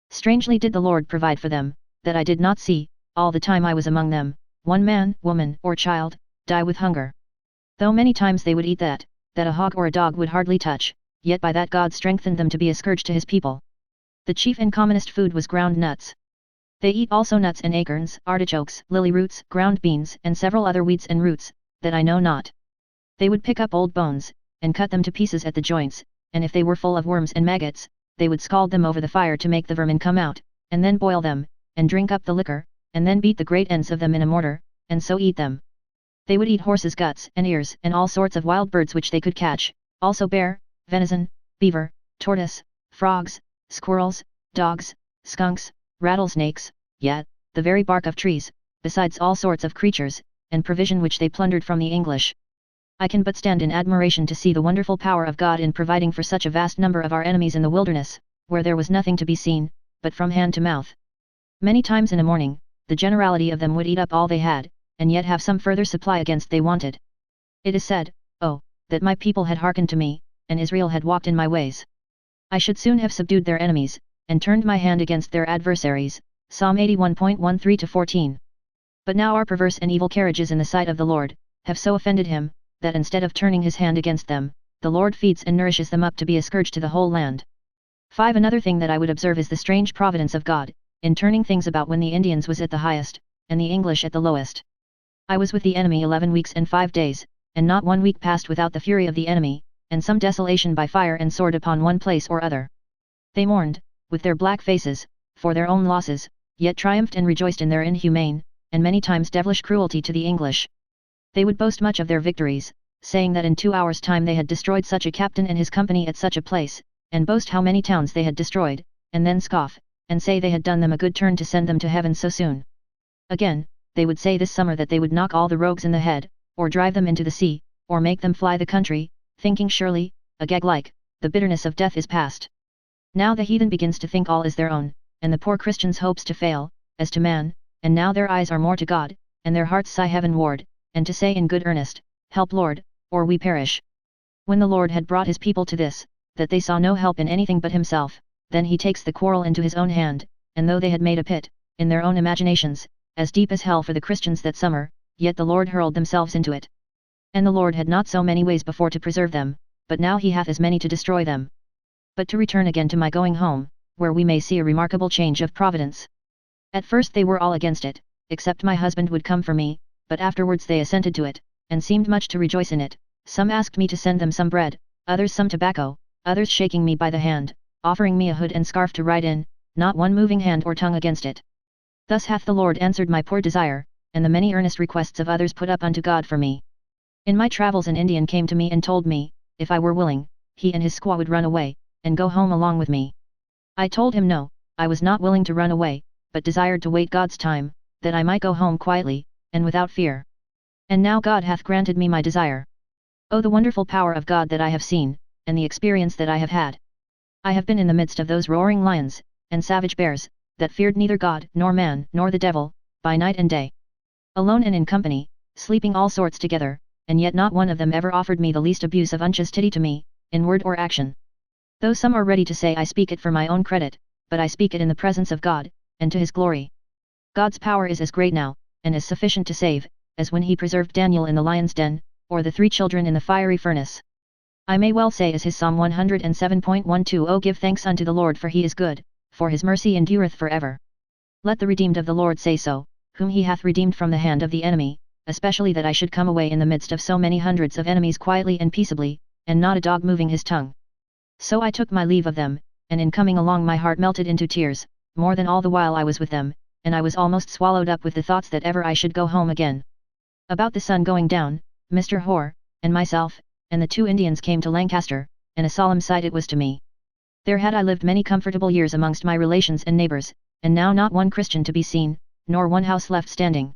Strangely did the Lord provide for them, that I did not see, all the time I was among them, one man, woman, or child, die with hunger. Though many times they would eat that a hog or a dog would hardly touch, yet by that God strengthened them to be a scourge to his people. The chief and commonest food was ground nuts. They eat also nuts and acorns, artichokes, lily roots, ground beans, and several other weeds and roots, that I know not. They would pick up old bones, and cut them to pieces at the joints, and if they were full of worms and maggots, they would scald them over the fire to make the vermin come out, and then boil them, and drink up the liquor, and then beat the great ends of them in a mortar, and so eat them. They would eat horses' guts and ears and all sorts of wild birds which they could catch, also bear, venison, beaver, tortoise, frogs, squirrels, dogs, skunks, rattlesnakes, yet, the very bark of trees, besides all sorts of creatures, and provision which they plundered from the English. I can but stand in admiration to see the wonderful power of God in providing for such a vast number of our enemies in the wilderness, where there was nothing to be seen, but from hand to mouth. Many times in a morning, the generality of them would eat up all they had, and yet have some further supply against they wanted. It is said, oh, that my people had hearkened to me, and Israel had walked in my ways. I should soon have subdued their enemies, and turned my hand against their adversaries. Psalm 81.13-14. But now our perverse and evil carriages in the sight of the Lord, have so offended him, that instead of turning his hand against them, the Lord feeds and nourishes them up to be a scourge to the whole land. 5. Another thing that I would observe is the strange providence of God, in turning things about when the Indians was at the highest, and the English at the lowest. I was with the enemy 11 weeks and 5 days, and not 1 week passed without the fury of the enemy, and some desolation by fire and sword upon one place or other. They mourned, with their black faces, for their own losses, yet triumphed and rejoiced in their inhumane, and many times devilish cruelty to the English. They would boast much of their victories, saying that in 2 hours' time they had destroyed such a captain and his company at such a place, and boast how many towns they had destroyed, and then scoff, and say they had done them a good turn to send them to heaven so soon. Again, they would say this summer that they would knock all the rogues in the head, or drive them into the sea, or make them fly the country, thinking surely, agag like, the bitterness of death is past. Now the heathen begins to think all is their own, and the poor Christians hopes to fail, as to man, and now their eyes are more to God, and their hearts sigh heavenward, and to say in good earnest, Help Lord, or we perish. When the Lord had brought his people to this, that they saw no help in anything but himself, then he takes the quarrel into his own hand, and though they had made a pit, in their own imaginations, as deep as hell for the Christians that summer, yet the Lord hurled themselves into it. And the Lord had not so many ways before to preserve them, but now he hath as many to destroy them. But to return again to my going home, where we may see a remarkable change of providence. At first they were all against it, except my husband would come for me, but afterwards they assented to it, and seemed much to rejoice in it. Some asked me to send them some bread, others some tobacco, others shaking me by the hand, offering me a hood and scarf to ride in, not one moving hand or tongue against it. Thus hath the Lord answered my poor desire, and the many earnest requests of others put up unto God for me. In my travels an Indian came to me and told me, if I were willing, he and his squaw would run away, and go home along with me. I told him no, I was not willing to run away, but desired to wait God's time, that I might go home quietly, and without fear. And now God hath granted me my desire. Oh, the wonderful power of God that I have seen, and the experience that I have had. I have been in the midst of those roaring lions, and savage bears, that feared neither God nor man nor the devil, by night and day. Alone and in company, sleeping all sorts together, and yet not one of them ever offered me the least abuse of unchastity to me, in word or action. Though some are ready to say I speak it for my own credit, but I speak it in the presence of God, and to his glory. God's power is as great now, and as sufficient to save, as when he preserved Daniel in the lion's den, or the 3 children in the fiery furnace. I may well say as his Psalm 107.12, Oh, give thanks unto the Lord, for he is good, for his mercy endureth forever. Let the redeemed of the Lord say so, whom he hath redeemed from the hand of the enemy, especially that I should come away in the midst of so many hundreds of enemies quietly and peaceably, and not a dog moving his tongue. So I took my leave of them, and in coming along my heart melted into tears, more than all the while I was with them, and I was almost swallowed up with the thoughts that ever I should go home again. About the sun going down, Mr. Hoare, and myself, and the 2 Indians came to Lancaster, and a solemn sight it was to me. There had I lived many comfortable years amongst my relations and neighbours, and now not one Christian to be seen, nor one house left standing.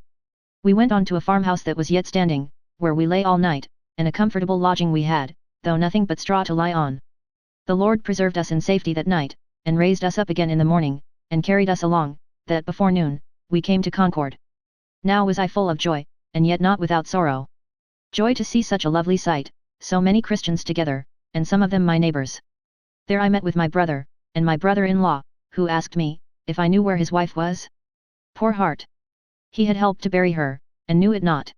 We went on to a farmhouse that was yet standing, where we lay all night, and a comfortable lodging we had, though nothing but straw to lie on. The Lord preserved us in safety that night, and raised us up again in the morning, and carried us along, that before noon, we came to Concord. Now was I full of joy, and yet not without sorrow. Joy to see such a lovely sight, so many Christians together, and some of them my neighbours. There I met with my brother, and my brother-in-law, who asked me, if I knew where his wife was? Poor heart! He had helped to bury her, and knew it not.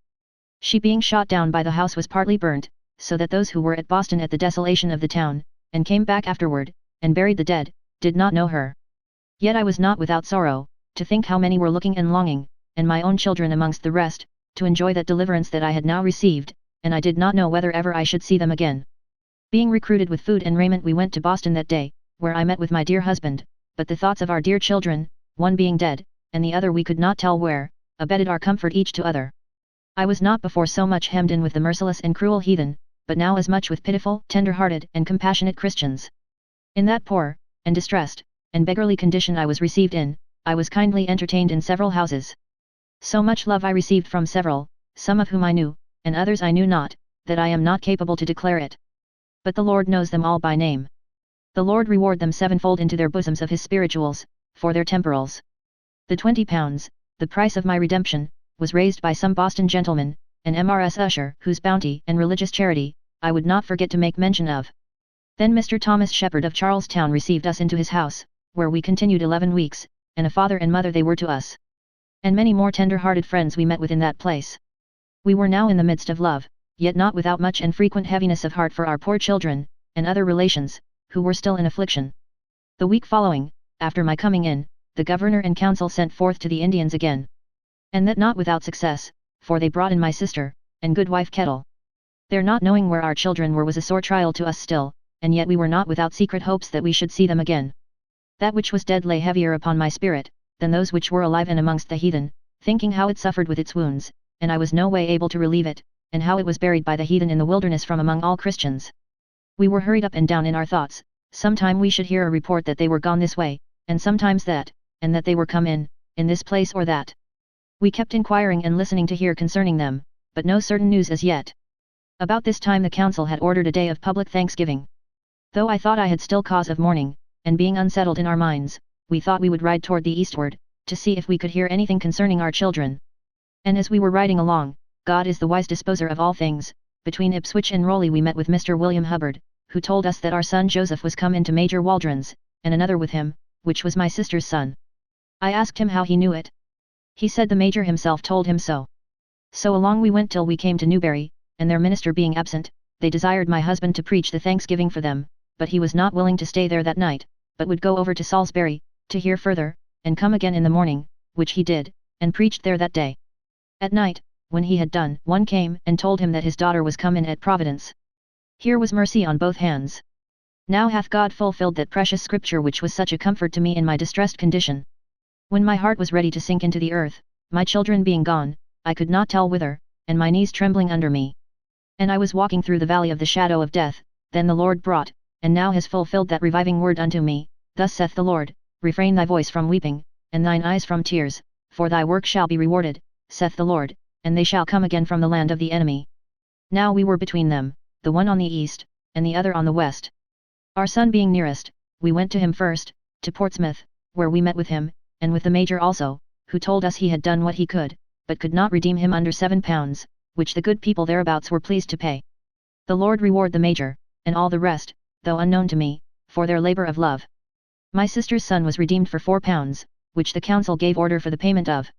She being shot down by the house was partly burnt, so that those who were at Boston at the desolation of the town, and came back afterward, and buried the dead, did not know her. Yet I was not without sorrow, to think how many were looking and longing, and my own children amongst the rest, to enjoy that deliverance that I had now received, and I did not know whether ever I should see them again. Being recruited with food and raiment we went to Boston that day, where I met with my dear husband, but the thoughts of our dear children, one being dead, and the other we could not tell where, abetted our comfort each to other. I was not before so much hemmed in with the merciless and cruel heathen, but now as much with pitiful, tender-hearted, and compassionate Christians. In that poor, and distressed, and beggarly condition I was received in, I was kindly entertained in several houses. So much love I received from several, some of whom I knew, and others I knew not, that I am not capable to declare it. But the Lord knows them all by name. The Lord reward them sevenfold into their bosoms of his spirituals, for their temporals. The £20, the price of my redemption, was raised by some Boston gentleman, an M.R.S. usher, whose bounty and religious charity, I would not forget to make mention of. Then Mr. Thomas Shepherd of Charlestown received us into his house, where we continued 11 weeks, and a father and mother they were to us. And many more tender-hearted friends we met with in that place. We were now in the midst of love, yet not without much and frequent heaviness of heart for our poor children, and other relations, who were still in affliction. The week following, after my coming in, the governor and council sent forth to the Indians again. And that not without success, for they brought in my sister, and good wife Kettle. Their not knowing where our children were was a sore trial to us still, and yet we were not without secret hopes that we should see them again. That which was dead lay heavier upon my spirit, than those which were alive and amongst the heathen, thinking how it suffered with its wounds, and I was no way able to relieve it, and how it was buried by the heathen in the wilderness from among all Christians. We were hurried up and down in our thoughts, sometime we should hear a report that they were gone this way, and sometimes that, and that they were come in this place or that. We kept inquiring and listening to hear concerning them, but no certain news as yet. About this time the council had ordered a day of public thanksgiving. Though I thought I had still cause of mourning, and being unsettled in our minds, we thought we would ride toward the eastward, to see if we could hear anything concerning our children. And as we were riding along, God is the wise disposer of all things, between Ipswich and Rowley we met with Mr. William Hubbard, who told us that our son Joseph was come into Major Waldron's, and another with him, which was my sister's son. I asked him how he knew it. He said the Major himself told him so. So along we went till we came to Newbury, and their minister being absent, they desired my husband to preach the thanksgiving for them, but he was not willing to stay there that night, but would go over to Salisbury, to hear further, and come again in the morning, which he did, and preached there that day. At night, when he had done, one came and told him that his daughter was come in at Providence. Here was mercy on both hands. Now hath God fulfilled that precious scripture which was such a comfort to me in my distressed condition. When my heart was ready to sink into the earth, my children being gone, I could not tell whither, and my knees trembling under me. And I was walking through the valley of the shadow of death, then the Lord brought, and now has fulfilled that reviving word unto me, thus saith the Lord, refrain thy voice from weeping, and thine eyes from tears, for thy work shall be rewarded, saith the Lord, and they shall come again from the land of the enemy. Now we were between them, the one on the east, and the other on the west. Our son being nearest, we went to him first, to Portsmouth, where we met with him, and with the Major also, who told us he had done what he could, but could not redeem him under £7, which the good people thereabouts were pleased to pay. The Lord reward the Major, and all the rest, though unknown to me, for their labour of love. My sister's son was redeemed for £4, which the council gave order for the payment of.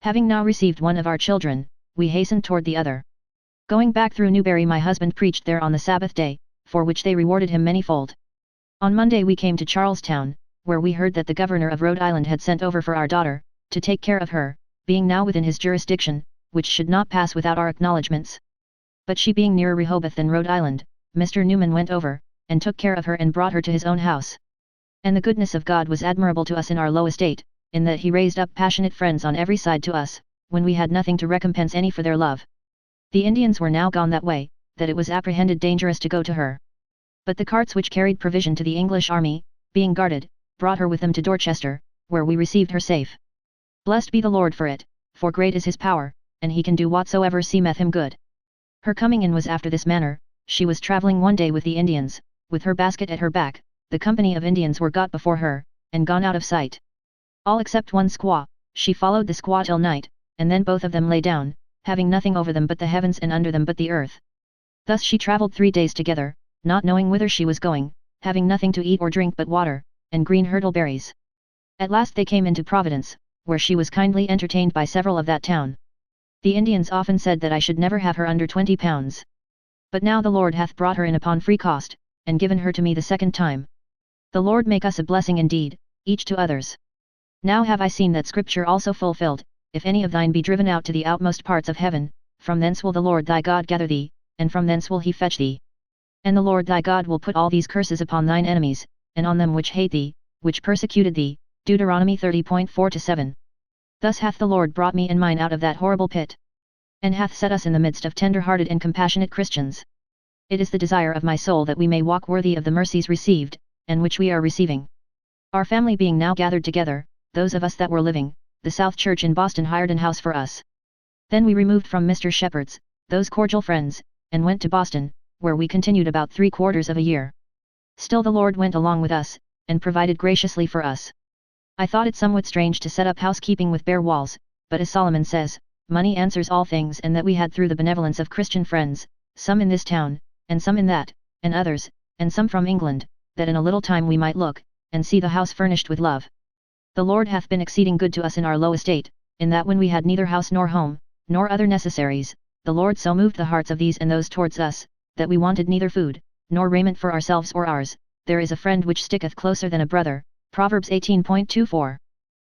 Having now received one of our children, we hastened toward the other. Going back through Newbury, my husband preached there on the Sabbath day, for which they rewarded him manyfold. On Monday we came to Charlestown, where we heard that the governor of Rhode Island had sent over for our daughter, to take care of her, being now within his jurisdiction, which should not pass without our acknowledgments. But she being nearer Rehoboth than Rhode Island, Mr. Newman went over, and took care of her and brought her to his own house. And the goodness of God was admirable to us in our low estate, in that he raised up passionate friends on every side to us, when we had nothing to recompense any for their love. The Indians were now gone that way, that it was apprehended dangerous to go to her. But the carts which carried provision to the English army, being guarded, brought her with them to Dorchester, where we received her safe. Blessed be the Lord for it, for great is his power, and he can do whatsoever seemeth him good. Her coming in was after this manner: she was travelling one day with the Indians, with her basket at her back, the company of Indians were got before her, and gone out of sight. All except one squaw. She followed the squaw till night, and then both of them lay down, having nothing over them but the heavens and under them but the earth. Thus she travelled 3 days together, not knowing whither she was going, having nothing to eat or drink but water, and green hurtleberries. At last they came into Providence, where she was kindly entertained by several of that town. The Indians often said that I should never have her under £20. But now the Lord hath brought her in upon free cost, and given her to me the second time. The Lord make us a blessing indeed, each to others. Now have I seen that scripture also fulfilled: if any of thine be driven out to the outmost parts of heaven, from thence will the Lord thy God gather thee, and from thence will he fetch thee. And the Lord thy God will put all these curses upon thine enemies, and on them which hate thee, which persecuted thee. Deuteronomy 30.4-7. Thus hath the Lord brought me and mine out of that horrible pit, and hath set us in the midst of tender-hearted and compassionate Christians. It is the desire of my soul that we may walk worthy of the mercies received, and which we are receiving. Our family being now gathered together, those of us that were living, the South Church in Boston hired an house for us. Then we removed from Mr. Shepherd's, those cordial friends, and went to Boston, where we continued about 3/4 of a year. Still the Lord went along with us, and provided graciously for us. I thought it somewhat strange to set up housekeeping with bare walls, but as Solomon says, money answers all things, and that we had through the benevolence of Christian friends, some in this town, and some in that, and others, and some from England, that in a little time we might look, and see the house furnished with love. The Lord hath been exceeding good to us in our low estate, in that when we had neither house nor home, nor other necessaries, the Lord so moved the hearts of these and those towards us, that we wanted neither food, nor raiment for ourselves or ours. There is a friend which sticketh closer than a brother. Proverbs 18.24.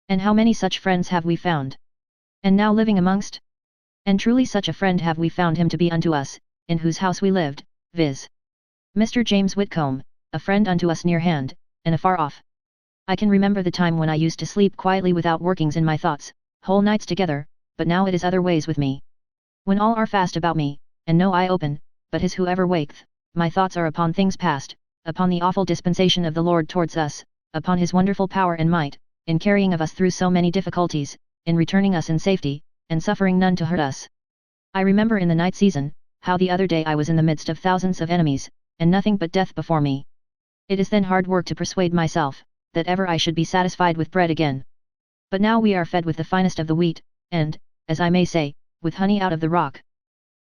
And how many such friends have we found? And now living amongst? And truly such a friend have we found him to be unto us, in whose house we lived, viz. Mr. James Whitcomb, a friend unto us near hand, and afar off. I can remember the time when I used to sleep quietly without workings in my thoughts, whole nights together, but now it is other ways with me. When all are fast about me, and no eye open, but his whoever waketh, my thoughts are upon things past, upon the awful dispensation of the Lord towards us, upon his wonderful power and might, in carrying of us through so many difficulties, in returning us in safety, and suffering none to hurt us. I remember in the night season, how the other day I was in the midst of thousands of enemies, and nothing but death before me. It is then hard work to persuade myself, that ever I should be satisfied with bread again. But now we are fed with the finest of the wheat, and, as I may say, with honey out of the rock.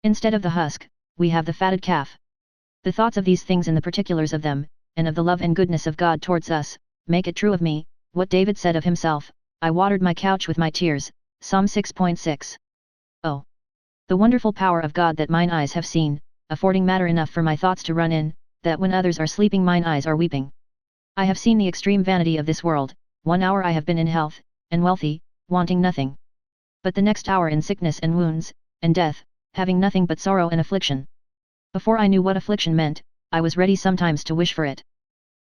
Instead of the husk, we have the fatted calf. The thoughts of these things and the particulars of them, and of the love and goodness of God towards us, make it true of me, what David said of himself: I watered my couch with my tears. Psalm 6.6. Oh! The wonderful power of God that mine eyes have seen, affording matter enough for my thoughts to run in, that when others are sleeping mine eyes are weeping. I have seen the extreme vanity of this world, 1 hour I have been in health, and wealthy, wanting nothing. But the next hour in sickness and wounds, and death, having nothing but sorrow and affliction. Before I knew what affliction meant, I was ready sometimes to wish for it.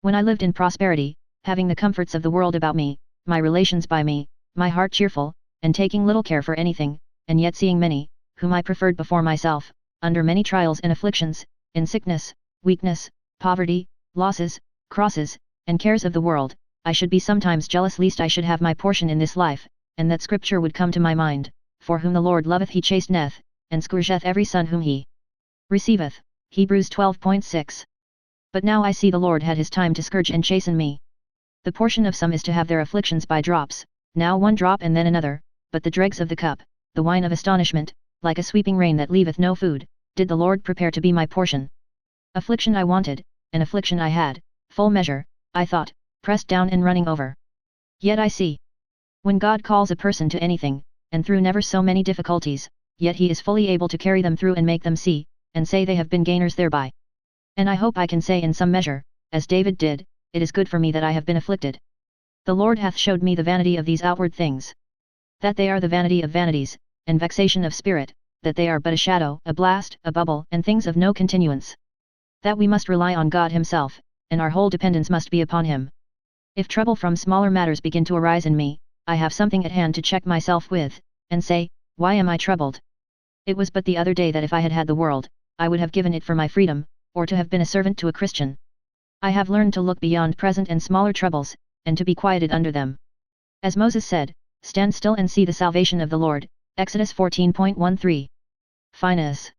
When I lived in prosperity, having the comforts of the world about me, my relations by me, my heart cheerful, and taking little care for anything, and yet seeing many, whom I preferred before myself, under many trials and afflictions, in sickness, weakness, poverty, losses, crosses, and cares of the world, I should be sometimes jealous lest I should have my portion in this life, and that scripture would come to my mind, for whom the Lord loveth he chasteneth, and scourgeth every son whom he receiveth, Hebrews 12.6. But now I see the Lord had his time to scourge and chasten me. The portion of some is to have their afflictions by drops, now one drop and then another, but the dregs of the cup, the wine of astonishment, like a sweeping rain that leaveth no food, did the Lord prepare to be my portion. Affliction I wanted, and affliction I had, full measure, I thought, pressed down and running over. Yet I see. When God calls a person to anything, and through never so many difficulties, yet he is fully able to carry them through and make them see, and say they have been gainers thereby. And I hope I can say in some measure, as David did, it is good for me that I have been afflicted. The Lord hath showed me the vanity of these outward things. That they are the vanity of vanities, and vexation of spirit, that they are but a shadow, a blast, a bubble, and things of no continuance. That we must rely on God himself, and our whole dependence must be upon him. If trouble from smaller matters begin to arise in me, I have something at hand to check myself with, and say, why am I troubled? It was but the other day that if I had had the world, I would have given it for my freedom, or to have been a servant to a Christian. I have learned to look beyond present and smaller troubles, and to be quieted under them. As Moses said, stand still and see the salvation of the Lord, Exodus 14.13. Finesse.